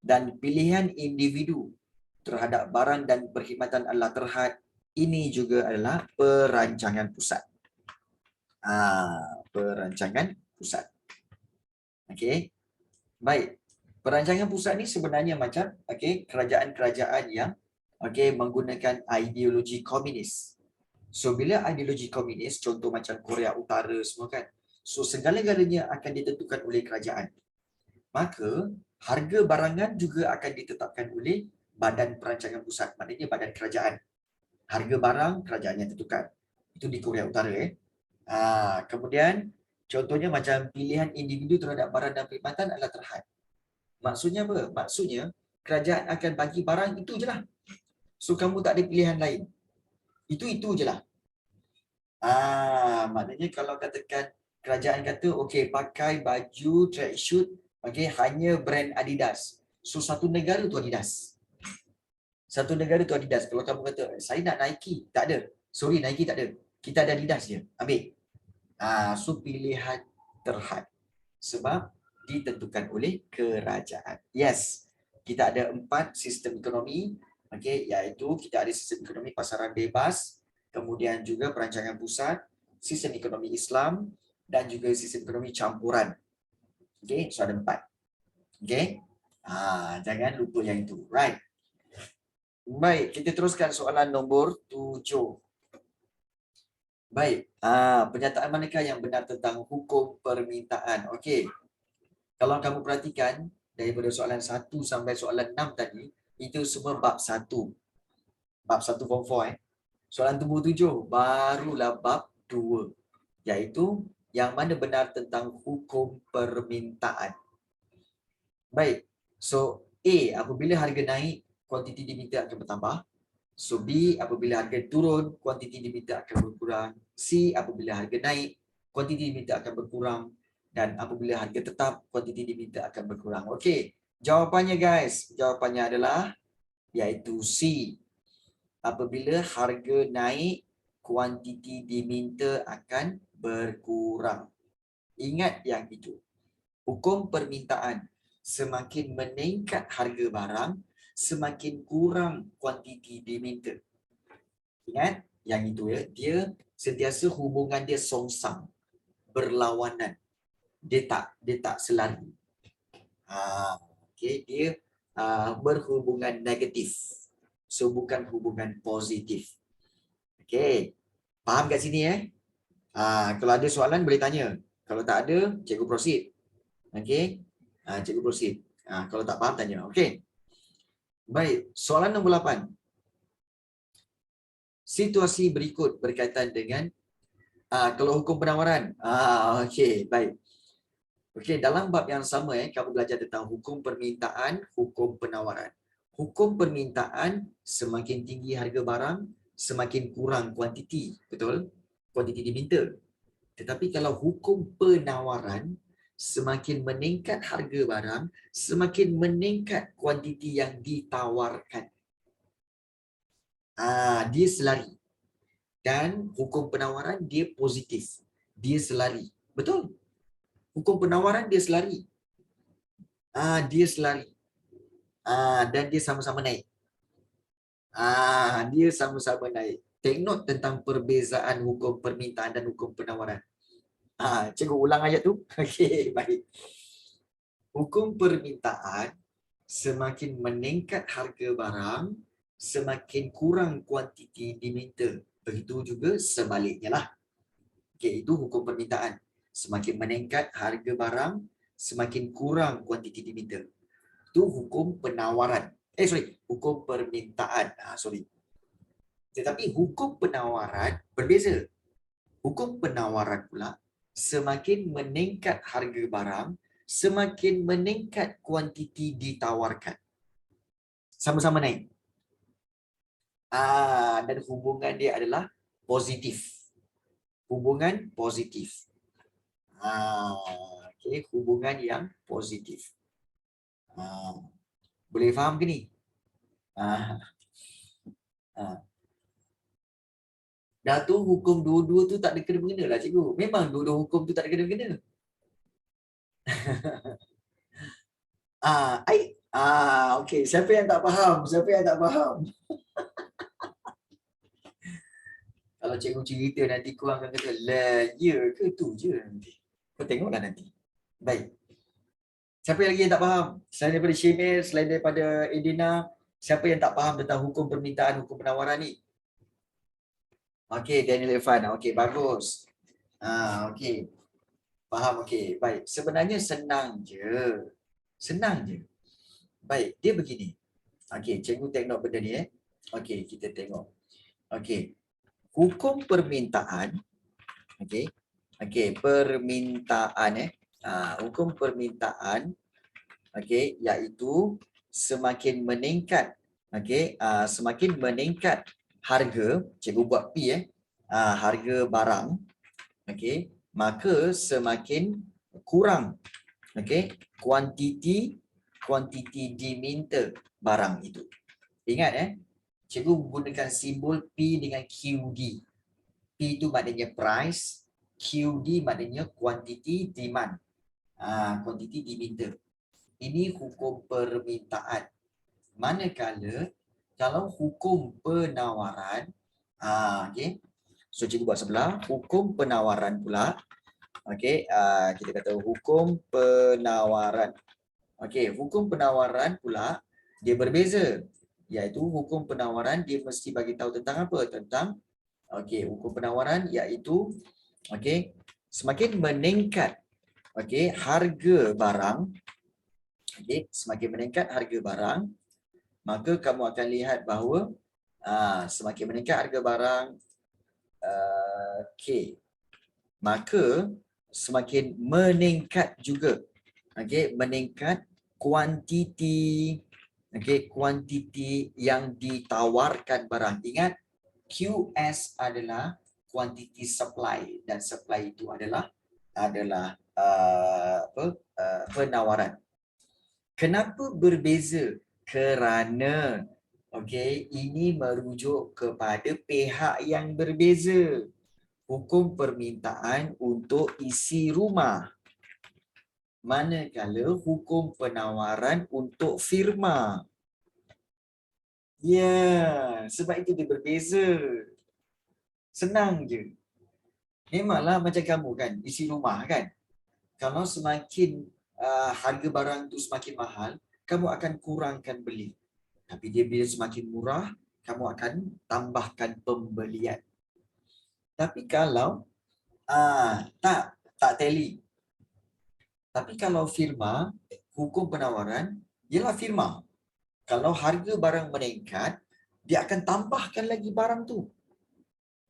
Dan pilihan individu terhadap barang dan perkhidmatan adalah terhad, ini juga adalah perancangan pusat. Perancangan pusat. Okey. Baik. Perancangan pusat ni sebenarnya macam kerajaan-kerajaan yang menggunakan ideologi komunis. So bila ideologi komunis, contoh macam Korea Utara semua kan. So segala-galanya akan ditentukan oleh kerajaan. Maka harga barangan juga akan ditetapkan oleh Badan Perancangan Pusat, maknanya badan kerajaan. Harga barang kerajaan yang tentukan. Itu di Korea Utara kemudian contohnya macam pilihan individu terhadap barang dan perkhidmatan adalah terhad. Maksudnya apa? Maksudnya kerajaan akan bagi barang itu je lah. So kamu tak ada pilihan lain. Itu je lah. Maknanya kalau katakan kerajaan kata okey pakai baju tracksuit okey hanya brand Adidas. So satu negara tu Adidas. Satu negara tu Adidas. Kalau kamu kata saya nak Nike, tak ada. Sorry Nike tak ada. Kita ada Adidas je. Ambil. So pilihan terhad. Sebab ditentukan oleh kerajaan. Yes. Kita ada 4 sistem ekonomi. Okey, iaitu kita ada sistem ekonomi pasaran bebas, kemudian juga perancangan pusat, sistem ekonomi Islam dan juga sistem ekonomi campuran. Okey, so ada 4. Okey. Jangan lupa yang itu. Right. Baik, kita teruskan soalan nombor 7. Baik, pernyataan manakah yang benar tentang hukum permintaan? Okey. Kalau kamu perhatikan daripada soalan 1 sampai soalan 6 tadi, itu semua bab 1. Bab 1 form 4 Soalan nombor 7 barulah bab 2, iaitu yang mana benar tentang hukum permintaan. Baik. So A, apabila harga naik, kuantiti diminta akan bertambah. So B, apabila harga turun, kuantiti diminta akan berkurang. C, apabila harga naik, kuantiti diminta akan berkurang. Dan apabila harga tetap, kuantiti diminta akan berkurang. Okey, jawapannya guys, jawapannya adalah iaitu C. Apabila harga naik, kuantiti diminta akan berkurang. Ingat yang itu. Hukum permintaan, semakin meningkat harga barang, semakin kurang kuantiti diminta. Ingat yang itu ya, dia sentiasa hubungan dia songsang, berlawanan. Dia tak selari. Okey, dia berhubungan negatif. So bukan hubungan positif. Okey. Faham kat sini kalau ada soalan boleh tanya. Kalau tak ada, cikgu proceed. Okey. Cikgu proceed. Kalau tak faham tanya. Okey. Baik, soalan nombor 8. Situasi berikut berkaitan dengan kalau hukum penawaran. Okey, baik. Okey, dalam bab yang sama kamu belajar tentang hukum permintaan, hukum penawaran. Hukum permintaan, semakin tinggi harga barang, semakin kurang kuantiti, betul? Kuantiti diminta. Tetapi kalau hukum penawaran, semakin meningkat harga barang, semakin meningkat kuantiti yang ditawarkan. Dia selari. Dan hukum penawaran dia positif. Dia selari. Betul? Hukum penawaran dia selari. Dia selari. Dan dia sama-sama naik. Dia sama-sama naik. Take note tentang perbezaan hukum permintaan dan hukum penawaran. Cikgu ulang ayat tu. Okey, baik. Hukum permintaan, semakin meningkat harga barang, semakin kurang kuantiti diminta. Begitu juga sebaliknya lah. Okey, itu hukum permintaan. Semakin meningkat harga barang, semakin kurang kuantiti diminta. Itu hukum penawaran. Hukum permintaan. Tetapi hukum penawaran berbeza. Hukum penawaran pula, semakin meningkat harga barang, semakin meningkat kuantiti ditawarkan. Sama-sama naik. Dan hubungan dia adalah positif. Hubungan positif. Okey, hubungan yang positif. Boleh faham ke ni? Dah tu hukum dua-dua tu tak ada kena-mengena lah cikgu. Memang dua-dua hukum tu tak ada kena-mengena. Okey, siapa yang tak faham? Siapa yang tak faham? Kalau cikgu cerita nanti korang akan kata, lah, ya ke tu je nanti. Kau tengoklah nanti. Baik. Siapa lagi yang tak faham? Selain daripada Syemil, selain daripada Edina, siapa yang tak faham tentang hukum permintaan, hukum penawaran ni? Okey, Daniel Irfan. Okey, bagus. Okey. Faham, okey. Baik. Sebenarnya senang je. Senang je. Baik, dia begini. Okey, cikgu tengok benda ni Okey, kita tengok. Okey. Hukum permintaan. Okey. Okey, permintaan hukum permintaan okey, iaitu semakin meningkat, okey, semakin meningkat harga, cikgu buat P harga barang, okey, maka semakin kurang, okey, kuantiti diminta barang itu. Ingat cikgu gunakan simbol P dengan QD. P itu maknanya price, QD maknanya quantity demand. Quantity diminta. Ini hukum permintaan. Manakala kalau hukum penawaran, okey. So cikgu buat sebelah, hukum penawaran pula. Okey, kita kata hukum penawaran. Okey, hukum penawaran pula dia berbeza. Iaitu hukum penawaran dia mesti bagi tahu tentang apa? Tentang hukum penawaran iaitu semakin meningkat harga barang, semakin meningkat harga barang, maka kamu akan lihat bahawa semakin meningkat harga barang, maka semakin meningkat juga meningkat kuantiti kuantiti yang ditawarkan barang. Ingat, QS adalah quantity supply dan supply itu adalah penawaran. Kenapa berbeza? Kerana ini merujuk kepada pihak yang berbeza. Hukum permintaan untuk isi rumah, manakala hukum penawaran untuk firma. Ya, sebab itu dia berbeza. Senang je. Memanglah macam kamu kan, isi rumah kan. Kalau semakin harga barang tu semakin mahal, kamu akan kurangkan beli. Tapi dia bila semakin murah, kamu akan tambahkan pembelian. Tapi kalau tak tally. Tapi kalau firma, hukum penawaran ialah firma. Kalau harga barang meningkat, dia akan tambahkan lagi barang tu.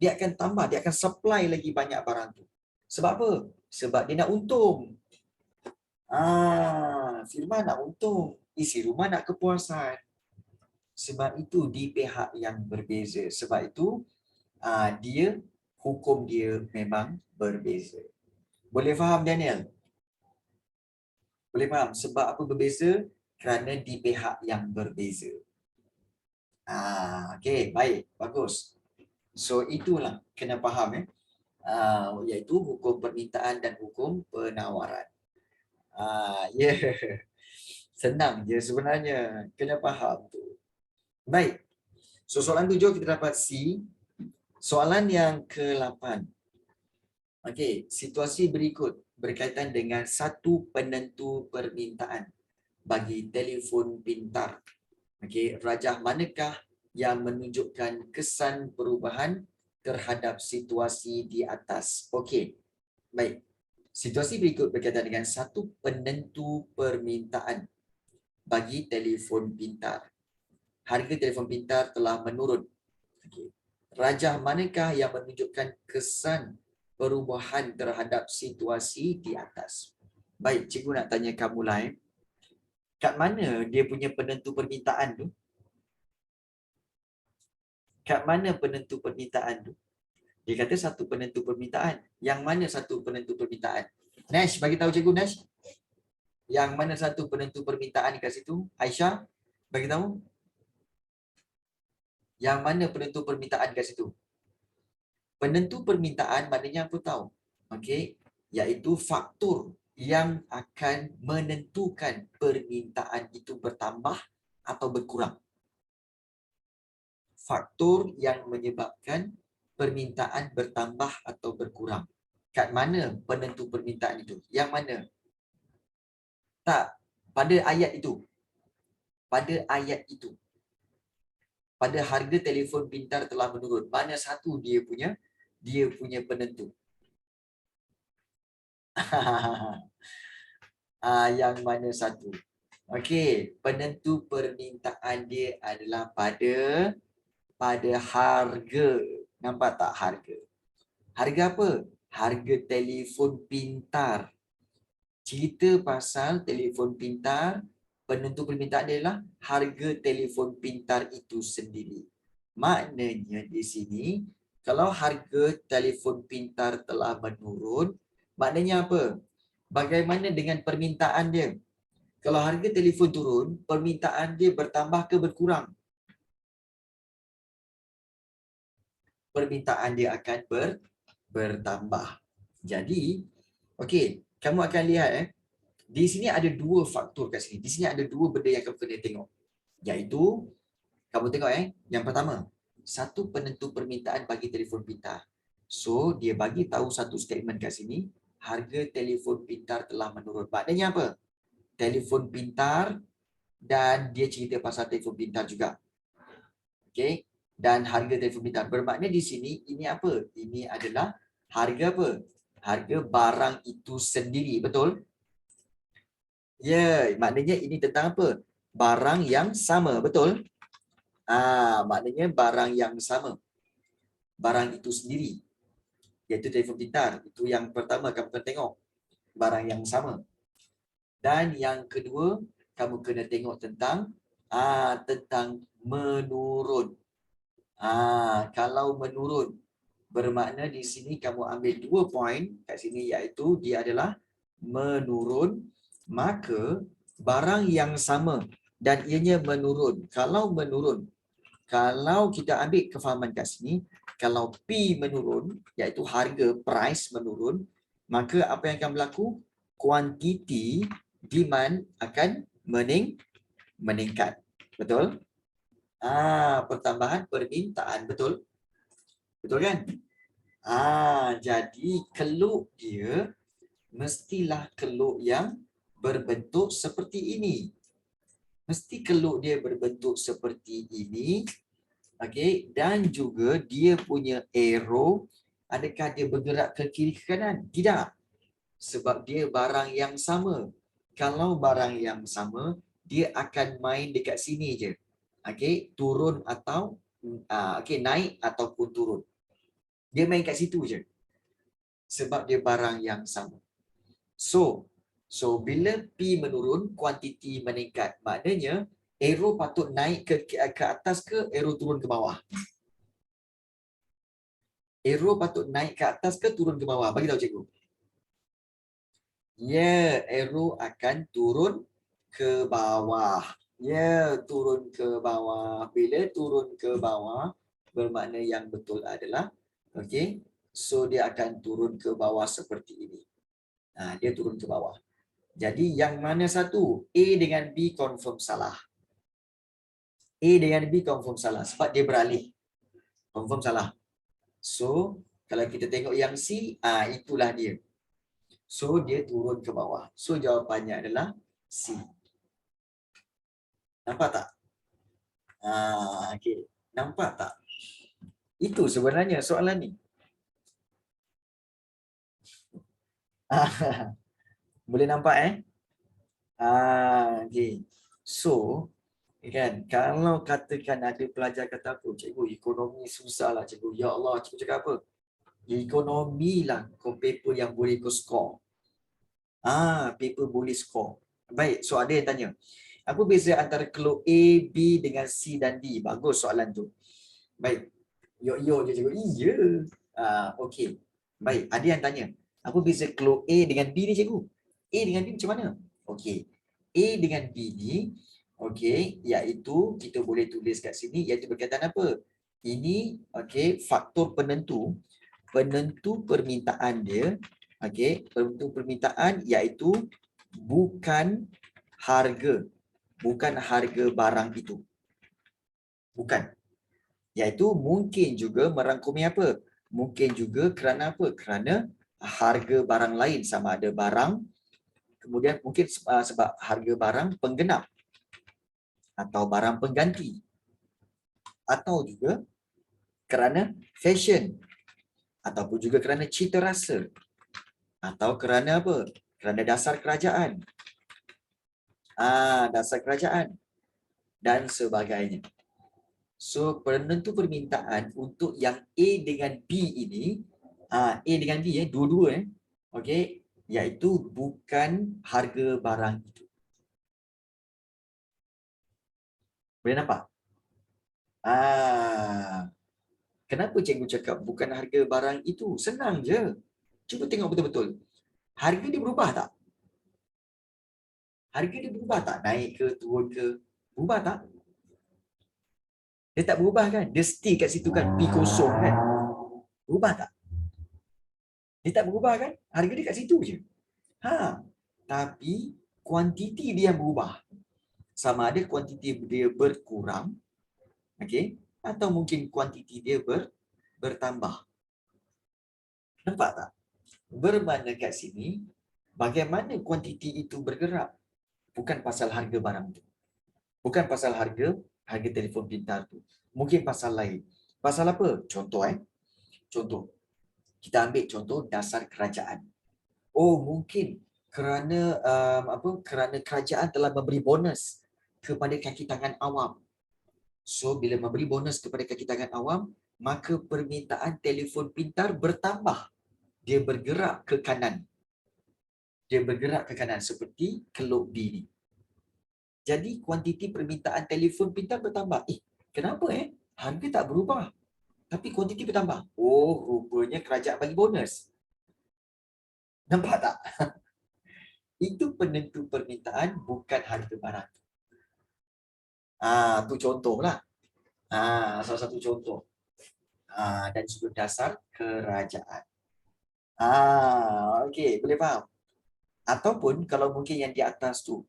Dia akan tambah, dia akan supply lagi banyak barang tu. Sebab apa? Sebab dia nak untung. Firma nak untung, isi rumah nak kepuasan. Sebab itu di pihak yang berbeza. Sebab itu hukum dia memang berbeza. Boleh faham, Daniel? Boleh faham sebab apa berbeza? Kerana di pihak yang berbeza. Okey, baik, bagus. So itulah kena faham iaitu hukum permintaan dan hukum penawaran. Senang je sebenarnya, kena faham tu. Baik. So soalan 7 kita dapat C. Soalan yang ke-8. Okey, situasi berikut berkaitan dengan satu penentu permintaan bagi telefon pintar. Okey, rajah manakah yang menunjukkan kesan perubahan terhadap situasi di atas? Okey. Baik. Situasi berikut berkaitan dengan satu penentu permintaan bagi telefon pintar. Harga telefon pintar telah menurun. Okey. Rajah manakah yang menunjukkan kesan perubahan terhadap situasi di atas? Baik, cikgu nak tanya kamu lain. Kat mana dia punya penentu permintaan tu? Kat mana penentu permintaan tu? Dia kata satu penentu permintaan. Yang mana satu penentu permintaan? Nash, bagi tahu cikgu Nash. Yang mana satu penentu permintaan kat situ? Aisyah, bagi tahu. Yang mana penentu permintaan kat situ? Penentu permintaan maknanya apa tahu? Okey, iaitu faktor yang akan menentukan permintaan itu bertambah atau berkurang. Faktor yang menyebabkan permintaan bertambah atau berkurang. Kat mana penentu permintaan itu? Yang mana? Tak, pada ayat itu. Pada ayat itu. Pada harga telefon pintar telah menurun. Mana satu dia punya penentu? Yang mana satu? Okey, penentu permintaan dia adalah pada harga. Nampak tak harga? Harga apa? Harga telefon pintar. Cerita pasal telefon pintar penentu permintaan dia adalah harga telefon pintar itu sendiri. Maknanya di sini, kalau harga telefon pintar telah menurun, maknanya apa? Bagaimana dengan permintaan dia? Kalau harga telefon turun, permintaan dia bertambah ke berkurang? Permintaan dia akan bertambah. Jadi, okey, kamu akan lihat di sini ada dua faktor kat sini. Di sini ada dua benda yang kamu kena tengok. Iaitu, kamu tengok yang pertama, satu penentu permintaan bagi telefon pintar. So, dia bagi tahu satu statement kat sini, harga telefon pintar telah menurun. Maknanya apa? Telefon pintar dan dia cerita pasal telefon pintar juga. Okey. Dan harga telefon pintar. Bermakna di sini, ini apa? Ini adalah harga apa? Harga barang itu sendiri. Betul? Ya, maknanya ini tentang apa? Barang yang sama. Betul? Maknanya barang yang sama. Barang itu sendiri. Iaitu telefon pintar. Itu yang pertama kamu kena tengok. Barang yang sama. Dan yang kedua, kamu kena tengok tentang tentang menurun. Kalau menurun, bermakna di sini kamu ambil 2 poin kat sini, iaitu dia adalah menurun, maka barang yang sama dan ianya menurun. Kalau menurun, kalau kita ambil kefahaman kat sini, kalau P menurun, iaitu harga, price menurun, maka apa yang akan berlaku? Kuantiti demand akan meningkat. Betul? Pertambahan permintaan. Betul? Betul kan? Jadi keluk dia mestilah keluk yang berbentuk seperti ini. Mesti keluk dia berbentuk seperti ini. Okey, dan juga dia punya arrow, adakah dia bergerak ke kiri ke kanan? Tidak. Sebab dia barang yang sama. Kalau barang yang sama, dia akan main dekat sini je. Okey, turun atau naik ataupun turun. Dia main kat situ je. Sebab dia barang yang sama. So bila P menurun, kuantiti meningkat. Maknanya arrow patut naik ke atas ke arrow turun ke bawah? Arrow patut naik ke atas ke turun ke bawah? Bagi tahu cikgu. Ya, arrow akan turun ke bawah. Ya, turun ke bawah. Bila turun ke bawah, bermakna yang betul adalah, okey, so dia akan turun ke bawah seperti ini. Dia turun ke bawah. Jadi yang mana satu? A dengan B confirm salah. A dengan B confirm salah sebab dia beralih. Confirm salah. So, kalau kita tengok yang C, itulah dia. So, dia turun ke bawah. So, jawapannya adalah C. Nampak tak? Okay. Nampak tak? Itu sebenarnya soalan ni. Boleh nampak okay. So, kan, kalau katakan ada pelajar kata apa, cikgu ekonomi susah lah cikgu. Ya Allah, cikgu cakap apa? Ekonomi lah paper yang boleh kau score. Paper boleh score. Baik, so ada yang tanya, apa beza antara keluk A, B dengan C dan D? Bagus soalan tu. Baik, yo je cikgu. Iya. Okey. Baik, ada yang tanya, apa beza keluk A dengan B ni cikgu? A dengan B macam mana? Okey. A dengan B ni, okey, iaitu kita boleh tulis kat sini, iaitu berkaitan apa? Ini, okey, faktor penentu permintaan dia, okey, penentu permintaan iaitu bukan harga barang itu. Bukan. Iaitu mungkin juga merangkumi apa? Mungkin juga kerana apa? Kerana harga barang lain, sama ada barang, kemudian mungkin sebab harga barang penggenap atau barang pengganti, atau juga kerana fashion, ataupun juga kerana cita rasa, atau kerana apa? Kerana dasar kerajaan. Dasar kerajaan dan sebagainya. So, penentu permintaan untuk yang A dengan B ini, A dengan B dua-dua okey, iaitu bukan harga barang itu. Boleh nampak? Kenapa cikgu cakap bukan harga barang itu? Senang je. Cuba tengok betul-betul. Harga dia berubah tak? Harga dia berubah tak? Naik ke, turun ke? Berubah tak? Dia tak berubah kan? Dia stay kat situ kan? P kosong kan? Berubah tak? Dia tak berubah kan? Harga dia kat situ je. Tapi kuantiti dia yang berubah. Sama ada kuantiti dia berkurang, okey, atau mungkin kuantiti dia bertambah. Nampak tak? Bermakna kat sini, bagaimana kuantiti itu bergerak? Bukan pasal harga barang tu. Bukan pasal harga telefon pintar tu. Mungkin pasal lain. Pasal apa? Contoh Contoh. Kita ambil contoh dasar kerajaan. Oh, mungkin kerana kerana kerajaan telah memberi bonus kepada kaki tangan awam. So, bila memberi bonus kepada kaki tangan awam, maka permintaan telefon pintar bertambah. Dia bergerak ke kanan. Dia bergerak ke kanan seperti kelop B ni. Jadi, kuantiti permintaan telefon pintar bertambah. Kenapa harga tak berubah? Tapi kuantiti bertambah. Oh, rupanya kerajaan bagi bonus. Nampak tak? Itu penentu permintaan, bukan harga barang. Tu contohlah. Salah satu contoh. Dan sudut dasar kerajaan. Okey, boleh faham? Ataupun kalau mungkin yang di atas tu,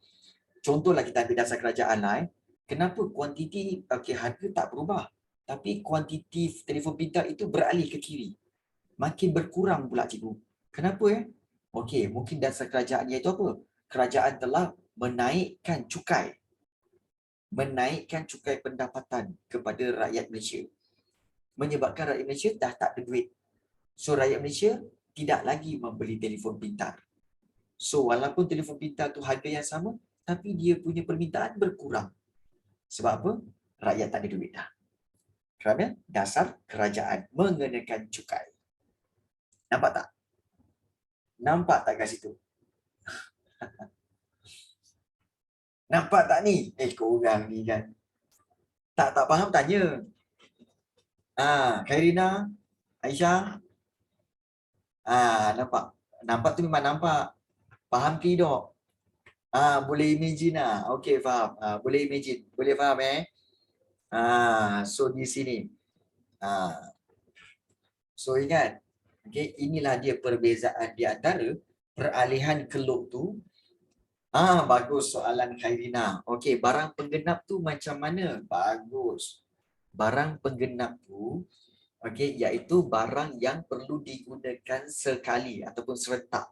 contohlah kita ambil dasar kerajaan lah. Kenapa kuantiti harga tak berubah, tapi kuantiti telefon pintar itu beralih ke kiri. Makin berkurang pula cikgu. Kenapa Okey, mungkin dasar kerajaan iaitu apa? Kerajaan telah menaikkan cukai. Menaikkan cukai pendapatan kepada rakyat Malaysia. Menyebabkan rakyat Malaysia dah tak ada duit. So, rakyat Malaysia tidak lagi membeli telefon pintar. So, walaupun telefon pintar tu harga yang sama, tapi dia punya permintaan berkurang. Sebab apa? Rakyat tak ada duit dah. Kerana dasar kerajaan mengenakan cukai. Nampak tak? Nampak tak kat situ? Nampak tak ni? Korang ni kan. Tak faham tanya. Khairina, Aisyah. Nampak. Nampak tu memang nampak. Faham tidak? Boleh imagine lah. Okey, faham. Boleh imagine. Boleh faham so di sini. So ingat. Okay, inilah dia perbezaan di antara peralihan kelop tu. Bagus soalan Khairina. Okey, barang penggenap tu macam mana? Bagus. Barang penggenap tu, okey, iaitu barang yang perlu digunakan sekali ataupun serentak.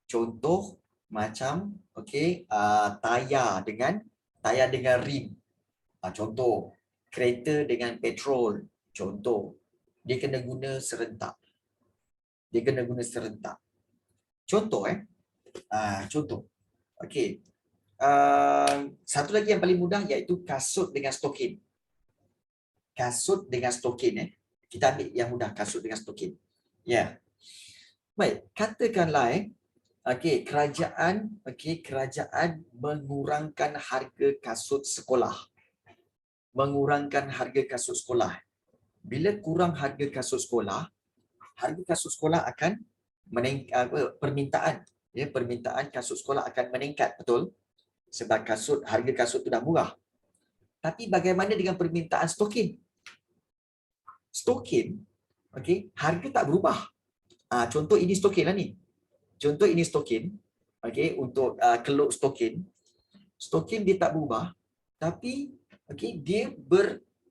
Contoh macam okey, tayar dengan rim. Contoh, kereta dengan petrol. Contoh, dia kena guna serentak. Contoh contoh. Okey. Satu lagi yang paling mudah iaitu kasut dengan stokin. Kita ambil yang mudah, kasut dengan stokin. Ya. Baik, katakanlah kerajaan mengurangkan harga kasut sekolah. Bila kurang harga kasut sekolah akan permintaan kasut sekolah akan meningkat, betul? Sebab harga kasut tu dah murah. Tapi bagaimana dengan permintaan stokin? Harga tak berubah. Contoh ini stokin lah ni. Untuk kelop stokin. Stokin dia tak berubah, tapi dia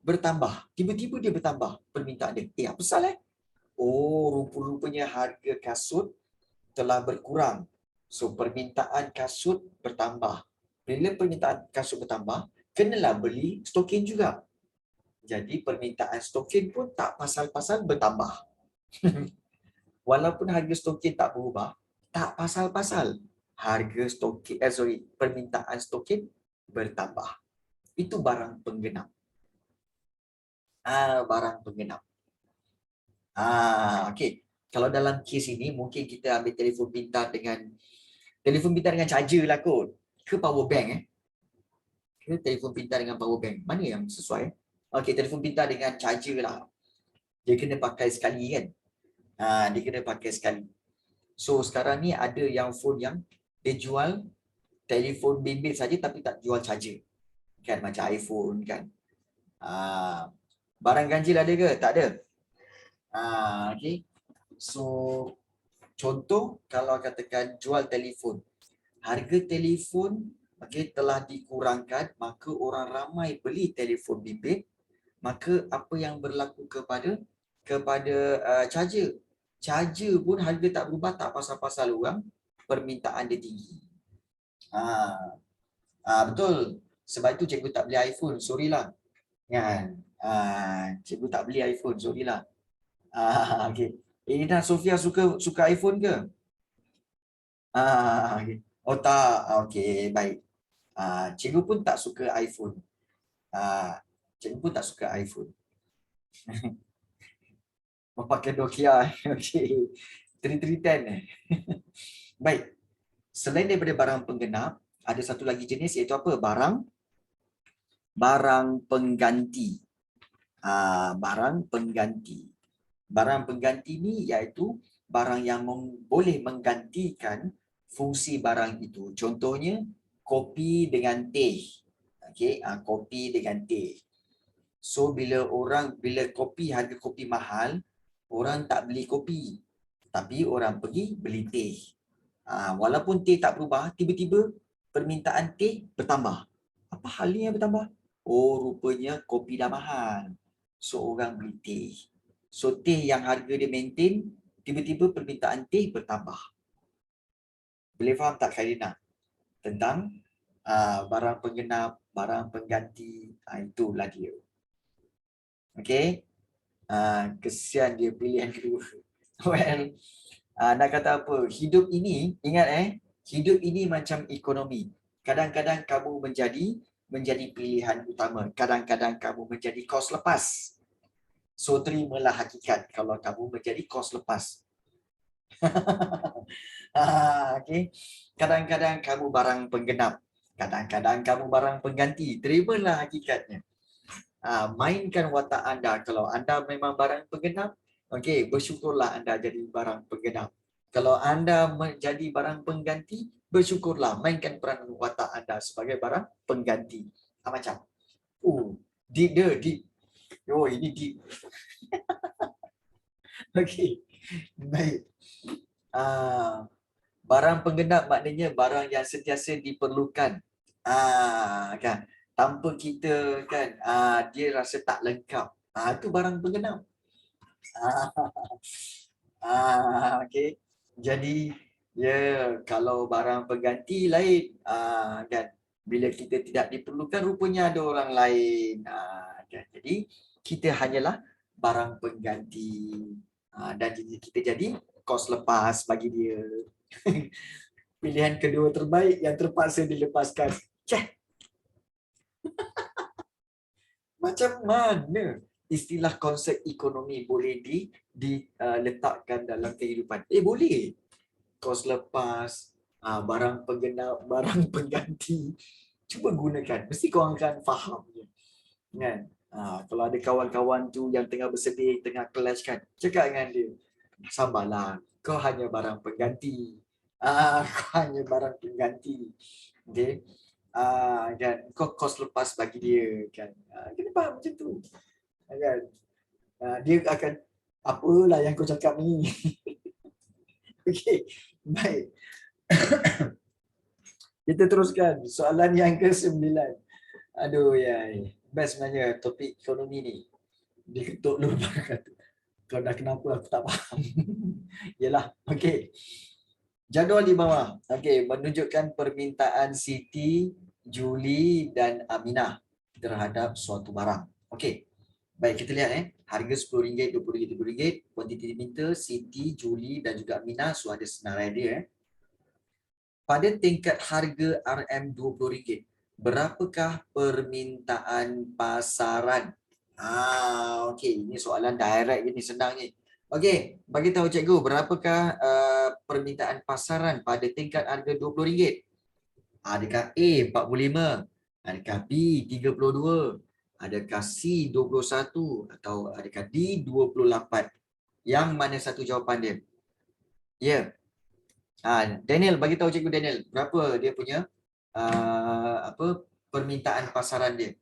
bertambah. Tiba-tiba dia bertambah permintaan dia. Apa pasal rupa-rupanya harga kasut telah berkurang. So, permintaan kasut bertambah. Bila permintaan kasut bertambah, kenalah beli stokin juga. Jadi, permintaan stokin pun tak pasal-pasal bertambah. Walaupun harga stokin tak berubah, tak pasal-pasal harga stokin, permintaan stokin bertambah. Itu barang penggenap. Barang penggenap. Okey. Kalau dalam kes ini, mungkin kita ambil telefon pintar dengan charger lah kot. Ke power bank ke telefon pintar dengan power bank? Mana yang sesuai? Okey, telefon pintar dengan charger lah. Dia kena pakai sekali kan? Dia kena pakai sekali. So sekarang ni ada yang phone yang dia jual telefon bimbit saja tapi tak jual charger. Kan macam iPhone kan. Barang ganjil ada ke? Tak ada. Okay. So contoh kalau katakan jual telefon. Harga telefon telah dikurangkan, maka orang ramai beli telefon bimbit. Maka apa yang berlaku kepada charger? Charger pun harga tak berubah, tak pasal-pasal orang permintaan dia tinggi. Betul. Sebab itu cikgu tak beli iPhone, sorry lah. Kan? Cikgu tak beli iPhone, sorry lah. Okay. Ina Sofia suka iPhone ke? Okay. Oh tak, okay, baik. Cikgu pun tak suka iPhone. Cikgu pun tak suka iPhone. Memakai Nokia. Okay. 3310. Baik. Selain daripada barang penggenap, ada satu lagi jenis iaitu apa? Barang pengganti. Barang pengganti. Barang pengganti ni iaitu barang yang boleh menggantikan fungsi barang itu. Contohnya kopi dengan teh. Okey, kopi dengan teh. So bila kopi, harga kopi mahal, orang tak beli kopi. Tapi orang pergi beli teh. Walaupun teh tak berubah, tiba-tiba permintaan teh bertambah. Apa halnya yang bertambah? Oh, rupanya kopi dah mahal. So orang beli teh. So teh yang harga dia maintain, tiba-tiba permintaan teh bertambah. Boleh faham tak Khairina? Tentang barang penggenap, barang pengganti, itulah dia. Okay? Kesian dia pilihan kedua. Well, nak kata apa? Hidup ini, ingat hidup ini macam ekonomi. Kadang-kadang kamu menjadi pilihan utama. Kadang-kadang kamu menjadi kos lepas. So terimalah hakikat kalau kamu menjadi kos lepas. Okay. Kadang-kadang kamu barang penggenap. Kadang-kadang kamu barang pengganti. Terimalah hakikatnya. Mainkan watak anda. Kalau anda memang barang penggenap, okay, bersyukurlah anda jadi barang penggenap. Kalau anda menjadi barang pengganti, bersyukurlah mainkan peran watak anda sebagai barang pengganti. Macam, deep. Oh, ini deep. Okay, baik. Barang penggenap maknanya barang yang sentiasa diperlukan. Kan? Tanpa kita kan, dia rasa tak lengkap. Itu barang penggenap. Okay. Jadi kalau barang pengganti lain, kan, bila kita tidak diperlukan rupanya ada orang lain. Kan? Jadi kita hanyalah barang pengganti, dan kita jadi kos lepas bagi dia. Pilihan kedua terbaik yang terpaksa dilepaskan. Macam mana istilah konsep ekonomi boleh diletakkan dalam kehidupan? Boleh. Kos lepas, barang penggenap, barang pengganti. Cuba gunakan. Mesti korang akan faham. Kan? Kalau ada kawan-kawan tu yang tengah bersedih, tengah clash kan, cakap dengan dia, sabarlah, kau hanya barang pengganti. Kau hanya barang pengganti. Okay? Dan kau kos lepas bagi dia kan. Kena faham macam tu. Kan? Dia akan, apalah yang kau cakap ni. Okey, baik. Kita teruskan soalan yang ke-9. Aduh ya, best sebenarnya topik ekonomi ni. Diketuk dulu kata. Kau dah kenapa aku tak faham. Yalah, okey. Jadual di bawah. Okey, menunjukkan permintaan Siti, Juli dan Aminah terhadap suatu barang. Okey. Baik, kita lihat harga RM10, RM20, RM30, kuantiti diminta Siti, Juli dan juga Aminah. So ada senarai dia. Pada tingkat harga RM20, berapakah permintaan pasaran? Okey, ini soalan direct ini, senang ni. Okey, bagi tahu cikgu, berapakah permintaan pasaran pada tingkat harga RM20? Dekat A 45, Adakah B 32? Adakah C 21? Atau adakah D 28? Yang mana satu jawapan dia? Ya. Daniel, bagi tahu cikgu Daniel, berapa dia punya apa permintaan pasaran dia?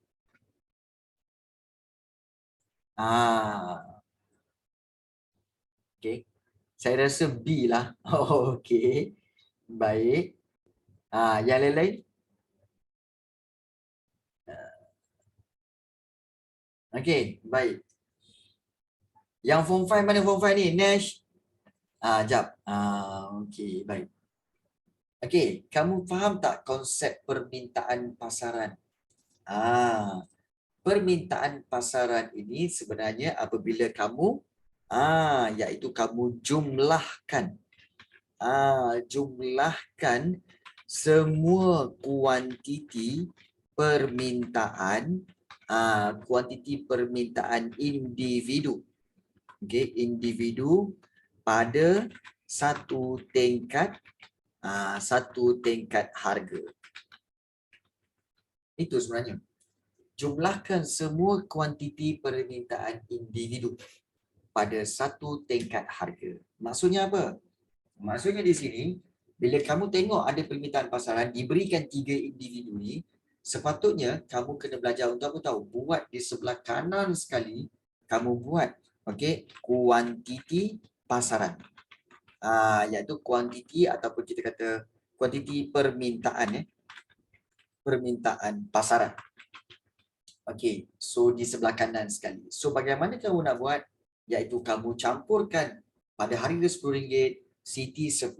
Okey. Saya rasa B lah. Oh, okey. Baik. Yang lain-lain? Okey, baik. Yang form 5 mana form 5 ni? Nash? Jap. Okey, baik. Okey, kamu faham tak konsep permintaan pasaran? Permintaan pasaran ini sebenarnya apabila kamu iaitu kamu jumlahkan semua kuantiti permintaan individu. Okey, individu pada satu tingkat harga. Itu sebenarnya. Jumlahkan semua kuantiti permintaan individu pada satu tingkat harga. Maksudnya apa? Maksudnya di sini, bila kamu tengok ada permintaan pasaran diberikan 3 individu ni, sepatutnya kamu kena belajar untuk apa tahu? Buat di sebelah kanan sekali, kamu buat kuantiti pasaran. Iaitu kuantiti ataupun kita kata kuantiti permintaan permintaan pasaran. Okey, so di sebelah kanan sekali. So bagaimana kamu nak buat? Iaitu kamu campurkan pada harga RM10, Siti 10,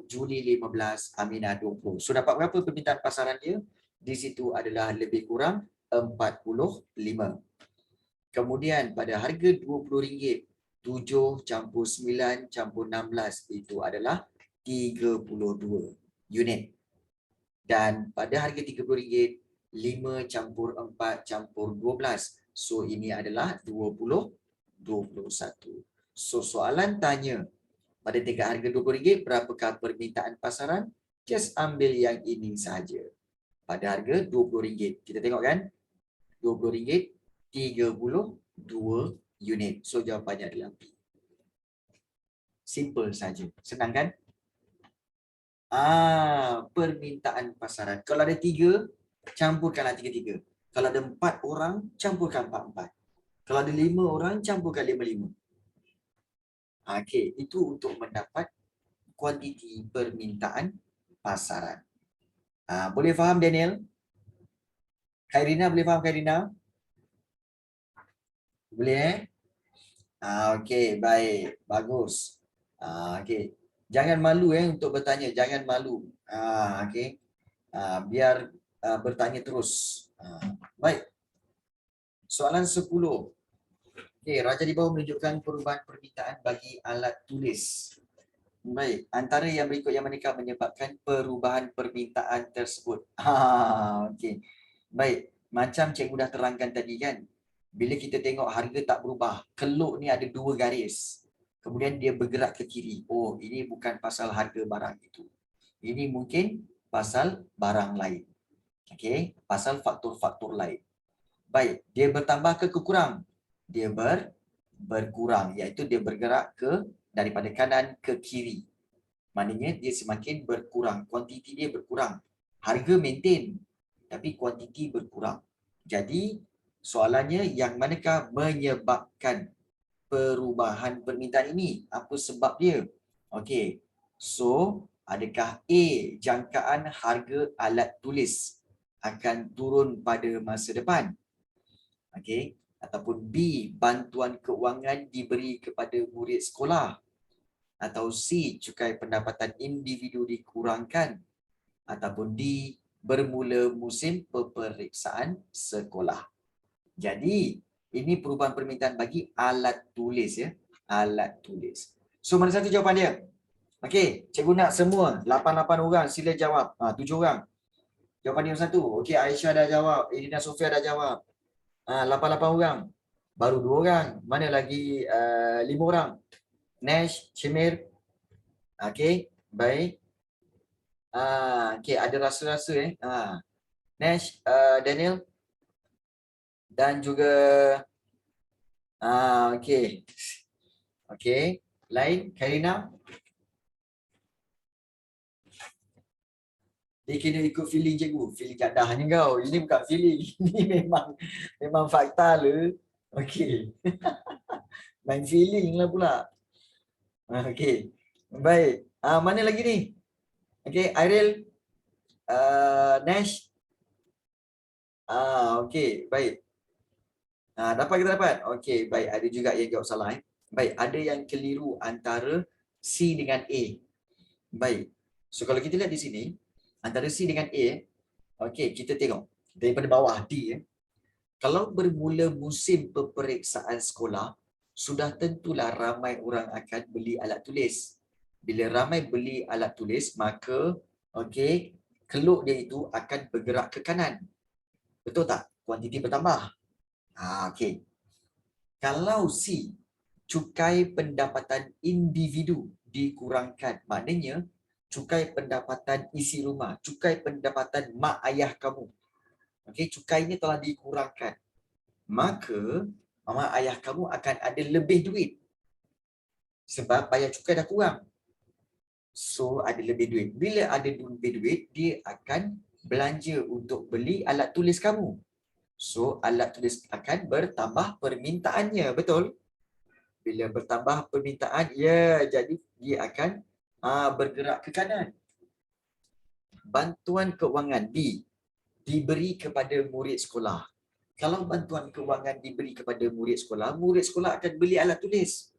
Juni 15, Aminah 20. So dapat berapa permintaan pasaran dia? Di situ adalah lebih kurang 45. Kemudian pada harga RM20, 7 campur 9 campur 16 itu adalah 32 unit. Dan pada harga RM30, 5 campur 4 campur 12. So ini adalah 21. So soalan tanya, pada tingkat harga RM20, berapakah permintaan pasaran? Just ambil yang ini saja. Pada harga RM20. Kita tengok kan? RM20, 32 unit. So jawapannya adalah B. Simple saja. Senang kan? Permintaan pasaran. Kalau ada 3, campurkanlah 3-3. Kalau ada 4 orang, campurkan 4-4. Kalau ada 5 orang, campurkan 5-5. Okey, itu untuk mendapat kuantiti permintaan pasaran. Boleh faham Daniel? Khairina boleh faham Khairina? Boleh okey, baik. Bagus. Okey. Jangan malu untuk bertanya, jangan malu. Okey. Biar bertanya terus. Baik. Soalan 10. Okey, raja di bawah menunjukkan perubahan permintaan bagi alat tulis. Baik, antara yang berikut yang manakah menyebabkan perubahan permintaan tersebut? Okey. Baik, macam cikgu dah terangkan tadi kan. Bila kita tengok harga tak berubah, keluk ni ada 2 garis. Kemudian dia bergerak ke kiri. Oh, ini bukan pasal harga barang itu. Ini mungkin pasal barang lain. Okey, pasal faktor-faktor lain. Baik, dia bertambah ke kurang? Dia berkurang, iaitu dia bergerak daripada kanan ke kiri. Maknanya dia semakin berkurang, kuantiti dia berkurang. Harga maintain, tapi kuantiti berkurang. Jadi soalannya, yang manakah menyebabkan perubahan permintaan ini? Apa sebab dia? Okey. So, adakah A, jangkaan harga alat tulis akan turun pada masa depan? Okey. Ataupun B, bantuan keuangan diberi kepada murid sekolah? Atau C, cukai pendapatan individu dikurangkan? Ataupun D, bermula musim peperiksaan sekolah? Jadi, ini perubahan permintaan bagi alat tulis ya. Alat tulis. So, mana satu jawapan dia? Okey, cikgu nak semua 8 orang sila jawab. 7 orang. Jawapan dia satu. Okey, Aisyah dah jawab, Irina Sofia dah jawab. 8 orang. Baru 2 orang. Mana lagi 5 orang? Nash, Shimir. Okey, baik. Okey, ada rasa-rasa Nash, Daniel dan juga okey. Okey, lain Karina. Dia kena ikut feeling cikgu. Feeling cadahnya kau. Ini bukan feeling. Ini memang fakta le. Okey. Main feeling lah pula. Okey. Baik. Mana lagi ni? Okey, Airil, Nash. Okey, baik. Dapat kita dapat? Okey, baik. Ada juga yang jawab salah. Baik, ada yang keliru antara C dengan A. Baik. So kalau kita lihat di sini, antara C dengan A, okey, kita tengok daripada bawah D. Kalau bermula musim peperiksaan sekolah, sudah tentulah ramai orang akan beli alat tulis. Bila ramai beli alat tulis, maka okey, keluk dia itu akan bergerak ke kanan. Betul tak? Kuantiti bertambah. Okey. Kalau C, cukai pendapatan individu dikurangkan, maknanya cukai pendapatan isi rumah, cukai pendapatan mak ayah kamu. Okey, cukainya telah dikurangkan. Maka mak ayah kamu akan ada lebih duit. Sebab bayar cukai dah kurang. So ada lebih duit. Bila ada lebih duit, dia akan belanja untuk beli alat tulis kamu. So alat tulis akan bertambah permintaannya, betul? Bila bertambah permintaan, ya, jadi dia akan bergerak ke kanan. Bantuan keuangan B diberi kepada murid sekolah. Kalau bantuan keuangan diberi kepada murid sekolah akan beli alat tulis.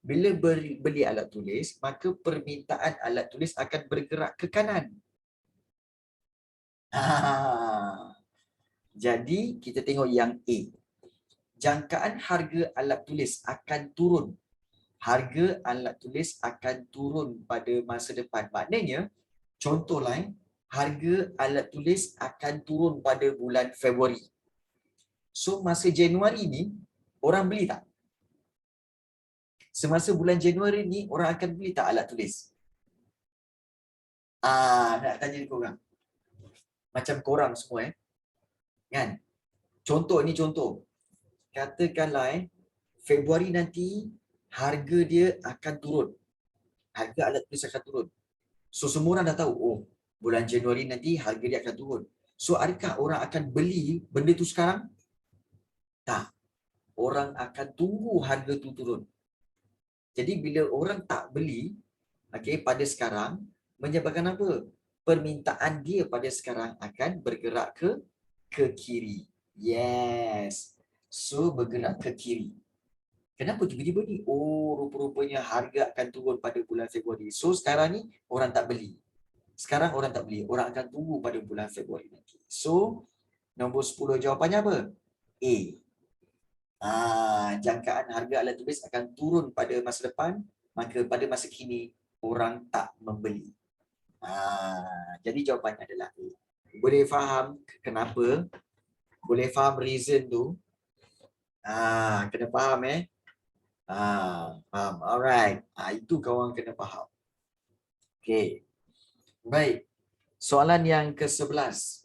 Bila beli alat tulis, maka permintaan alat tulis akan bergerak ke kanan. Jadi kita tengok yang A. Jangkaan harga alat tulis akan turun. Harga alat tulis akan turun pada masa depan. Maknanya, contohlah, harga alat tulis akan turun pada bulan Februari. So, masa Januari ni, orang beli tak? Semasa bulan Januari ni, orang akan beli tak alat tulis? Nak tanya korang. Macam korang semua, kan? Contoh ni contoh. Katakanlah, Februari nanti, harga dia akan turun. Harga alat tulis akan turun. So, semua orang dah tahu, oh, bulan Januari nanti harga dia akan turun. So, adakah orang akan beli benda tu sekarang? Tak. Orang akan tunggu harga tu turun. Jadi, bila orang tak beli, okay, pada sekarang, menyebabkan apa? Permintaan dia pada sekarang akan bergerak ke kiri. Yes. So, bergerak ke kiri. Kenapa tiba-tiba ni? Oh, rupa-rupanya harga akan turun pada bulan Februari. So, sekarang ni orang tak beli. Sekarang orang tak beli. Orang akan tunggu pada bulan Februari nanti. So, nombor 10 jawapannya apa? A. Jangkaan harga alat tulis akan turun pada masa depan. Maka pada masa kini, orang tak membeli. Jadi jawapannya adalah A. Boleh faham kenapa? Boleh faham reason tu? Kena faham faham. Alright. Itu kawan kena faham. Okay. Baik. Soalan yang ke-11.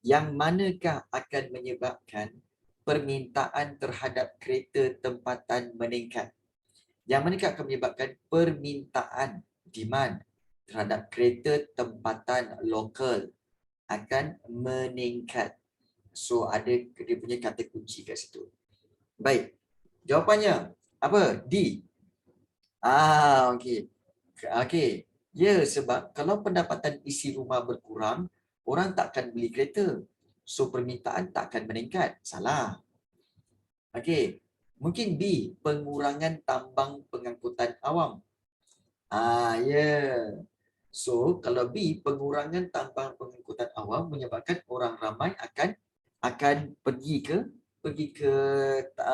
Yang manakah akan menyebabkan permintaan terhadap kereta tempatan meningkat? Yang manakah akan menyebabkan permintaan demand terhadap kereta tempatan lokal akan meningkat? So ada dia punya kata kunci kat situ. Baik. Jawapannya apa? D. Okey. Okey. Ya, sebab kalau pendapatan isi rumah berkurang, orang tak akan beli kereta. So permintaan tak akan meningkat. Salah. Okey. Mungkin B, pengurangan tambang pengangkutan awam. Ya. So kalau B, pengurangan tambang pengangkutan awam menyebabkan orang ramai akan pergi ke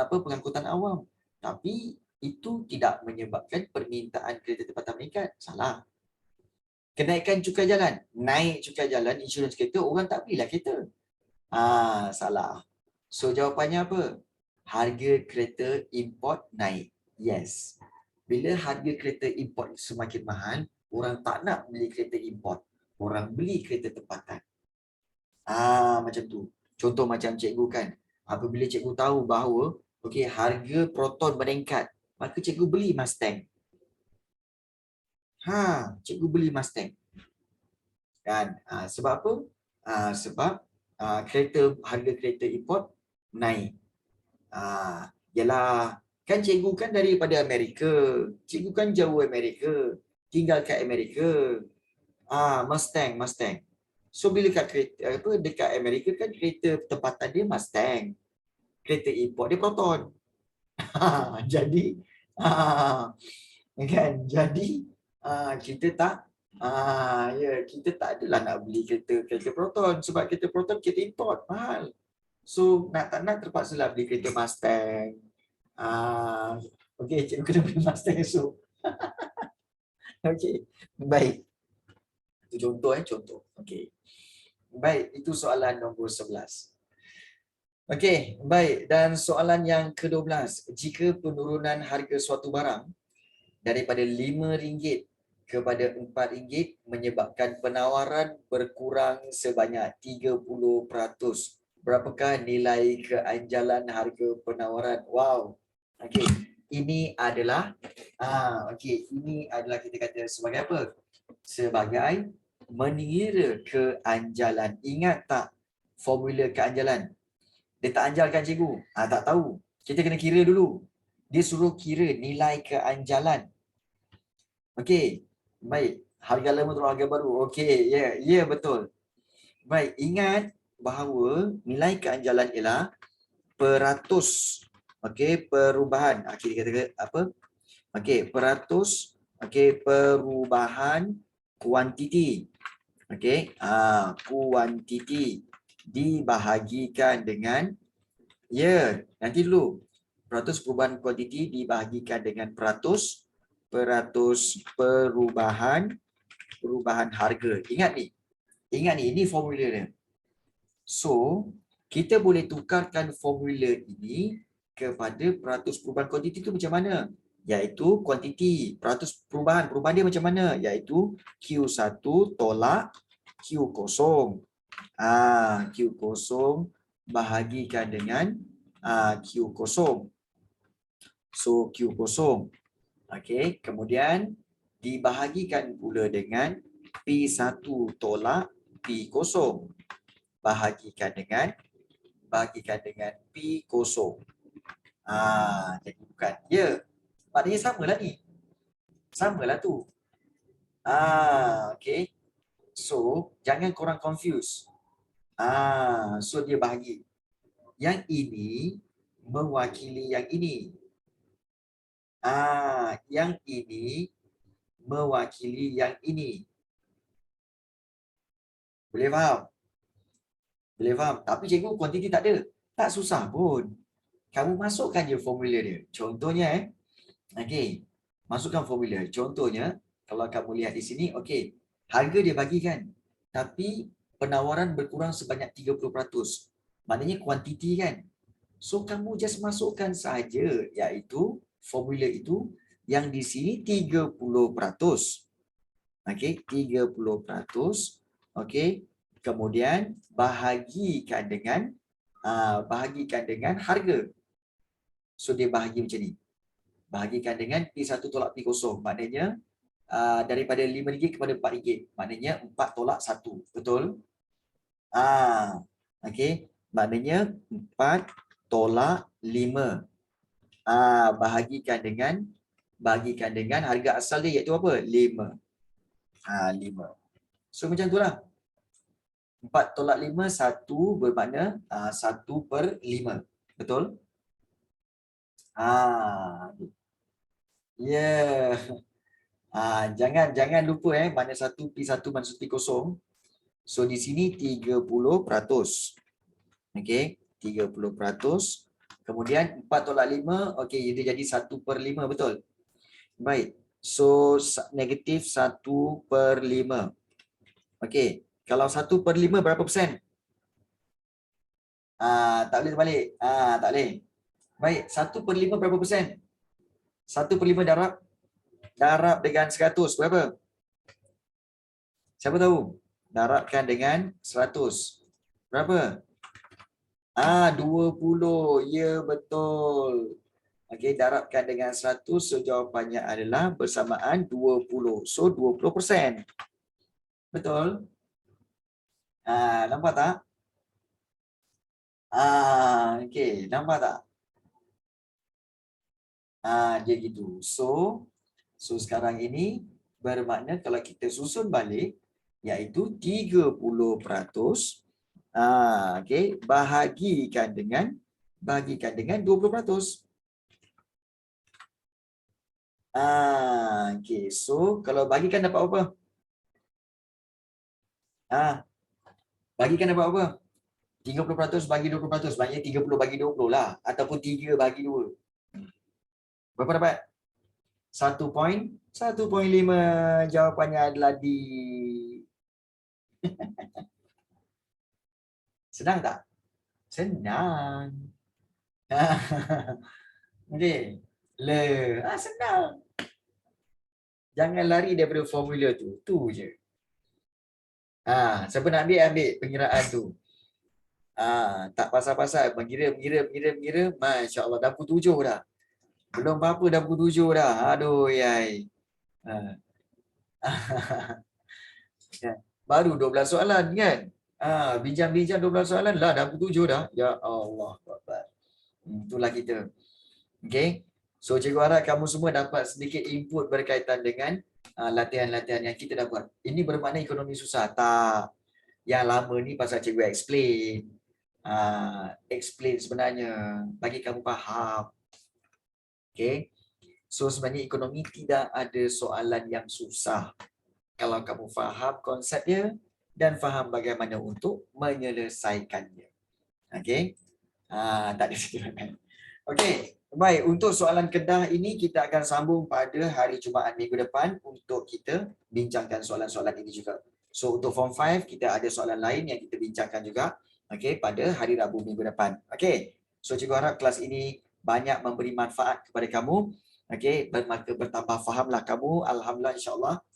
pengangkutan awam. Tapi itu tidak menyebabkan permintaan kereta tempatan meningkat. Salah. Kenaikan cukai jalan. Naik cukai jalan, insurans kereta, orang tak belilah kereta. Salah. So jawapannya apa? Harga kereta import naik. Yes. Bila harga kereta import semakin mahal, orang tak nak beli kereta import. Orang beli kereta tempatan. Macam tu. Contoh macam cikgu kan. Apabila cikgu tahu bahawa okey, harga proton meningkat, maka cikgu beli Mustang. Cikgu beli Mustang. Kan? Sebab apa? Sebab harga kereta import naik. Yalah, kan cikgu kan daripada Amerika. Cikgu kan jauh Amerika. Tinggal kat Amerika. Mustang. So bila kat kereta, dekat Amerika kan kereta tempatan dia Mustang. Kereta import dia Proton. Jadi kan? Jadi kita tak kita tak adalah nak beli kereta Proton sebab kereta Proton kereta import mahal. So nak tak nak terpaksalah beli kereta Mustang. Okey, cikgu kena beli Mustang esok. Okey, baik. Itu contoh. Okey. Baik, itu soalan nombor 11. Okey, baik. Dan soalan yang ke-12. Jika penurunan harga suatu barang daripada RM5 kepada RM4 menyebabkan penawaran berkurang sebanyak 30%, berapakah nilai keanjalan harga penawaran? Wow. Okey, ini adalah ini adalah kita kata sebagai apa? Sebagai mengira keanjalan. Ingat tak formula keanjalan? Dia tak anjalkan cikgu. Tak tahu. Kita kena kira dulu. Dia suruh kira nilai keanjalan. Okey. Baik. Harga lama turun harga baru. Okey. Ya, betul. Baik. Ingat bahawa nilai keanjalan ialah peratus. Okey, perubahan. Kita kata apa? Okey, peratus. Okey, perubahan kuantiti. Okey, kuantiti dibahagikan dengan nanti dulu. Peratus perubahan kuantiti dibahagikan dengan peratus perubahan harga. Ingat ni, ini formula dia. So, kita boleh tukarkan formula ini kepada peratus perubahan kuantiti itu macam mana? Iaitu kuantiti, peratus perubahan dia macam mana? Iaitu Q1 tolak Q0. Q0 bahagikan dengan Q0. So Q0. Okey, kemudian dibahagikan pula dengan P1 tolak P0. Bahagikan dengan P0. Jadi bukan. Maknanya samalah ni. Samalah tu. Okey. So, jangan korang confuse. So dia bahagi. Yang ini mewakili yang ini. Yang ini mewakili yang ini. Boleh faham? Boleh faham? Tapi cikgu kuantiti tak ada. Tak susah pun. Kamu masukkan je formula dia. Contohnya okey. Masukkan formula. Contohnya, kalau kamu lihat di sini, okey. Harga dia bagikan. Tapi penawaran berkurang sebanyak 30%. Maknanya kuantiti kan? So, kamu just masukkan saja, iaitu formula itu yang di sini 30%. Okey, 30%. Okey. Kemudian bahagikan dengan harga. So, dia bahagi macam ni. Bahagikan dengan P1 tolak P0. Maknanya daripada RM5 kepada RM4. Maknanya 4 tolak 1. Betul? Okey. Maknanya 4 tolak 5. Bahagikan dengan harga asal dia iaitu apa? 5. 5. So macam itulah. 4 tolak 5, 1 bermakna 1/5. Betul? Jangan lupa mana 1 P1 mana 1 P0. So di sini 30%. Okey, 30%. Kemudian 4 tolak 5, okey, dia jadi 1/5, betul? Baik. So negatif 1/5. Okey, kalau 1/5 berapa persen? Tak boleh terbalik. Tak boleh. Baik, 1/5 berapa persen? 1/5 darab dengan 100. Berapa? Siapa tahu? Darabkan dengan 100. Berapa? 20. Ya, betul. Okey, darabkan dengan 100. So, jawapannya adalah bersamaan 20. So, 20%. Betul? Nampak tak? Okey, nampak tak? Dia gitu. So sekarang ini bermakna kalau kita susun balik, iaitu 30%. Okey, bahagikan dengan 20%. Okey, so kalau bagikan dapat apa? Bagikan dapat apa? 30% bagi 20%, maknanya 30 bagi 20 lah. Ataupun 3 bagi 2. Berapa dapat? 1.5. Jawapannya adalah D. Senang tak? Senang. Okey. Senang. Jangan lari daripada formula tu. Tu je. Siapa nak ambil pengiraan tu. Tak pasal-pasal. Mengira. Masya Allah. Dah pukul 7 dah. Belum apa-apa dah pukul 7 dah. Aduh, yai. Baru 12 soalan kan? Bincang-bincang 12 soalan lah. Dah pukul 7 dah. Ya Allah. Itulah kita. Okay. So, cikgu harap kamu semua dapat sedikit input berkaitan dengan latihan-latihan yang kita dah buat. Ini bermakna ekonomi susah. Tak. Yang lama ni pasal cikgu explain. Explain sebenarnya. Bagi kamu faham. Okay. So, sebenarnya ekonomi tidak ada soalan yang susah. Kalau kamu faham konsepnya dan faham bagaimana untuk menyelesaikannya. Okay. Tak ada sekiranya. Okey, baik. Untuk soalan Kedah ini kita akan sambung pada hari Jumaat minggu depan untuk kita bincangkan soalan-soalan ini juga. So untuk form 5 kita ada soalan lain yang kita bincangkan juga, okey, pada hari Rabu minggu depan. Okey. So cikgu harap kelas ini banyak memberi manfaat kepada kamu. Okey, bertambah fahamlah kamu. Alhamdulillah, insya-Allah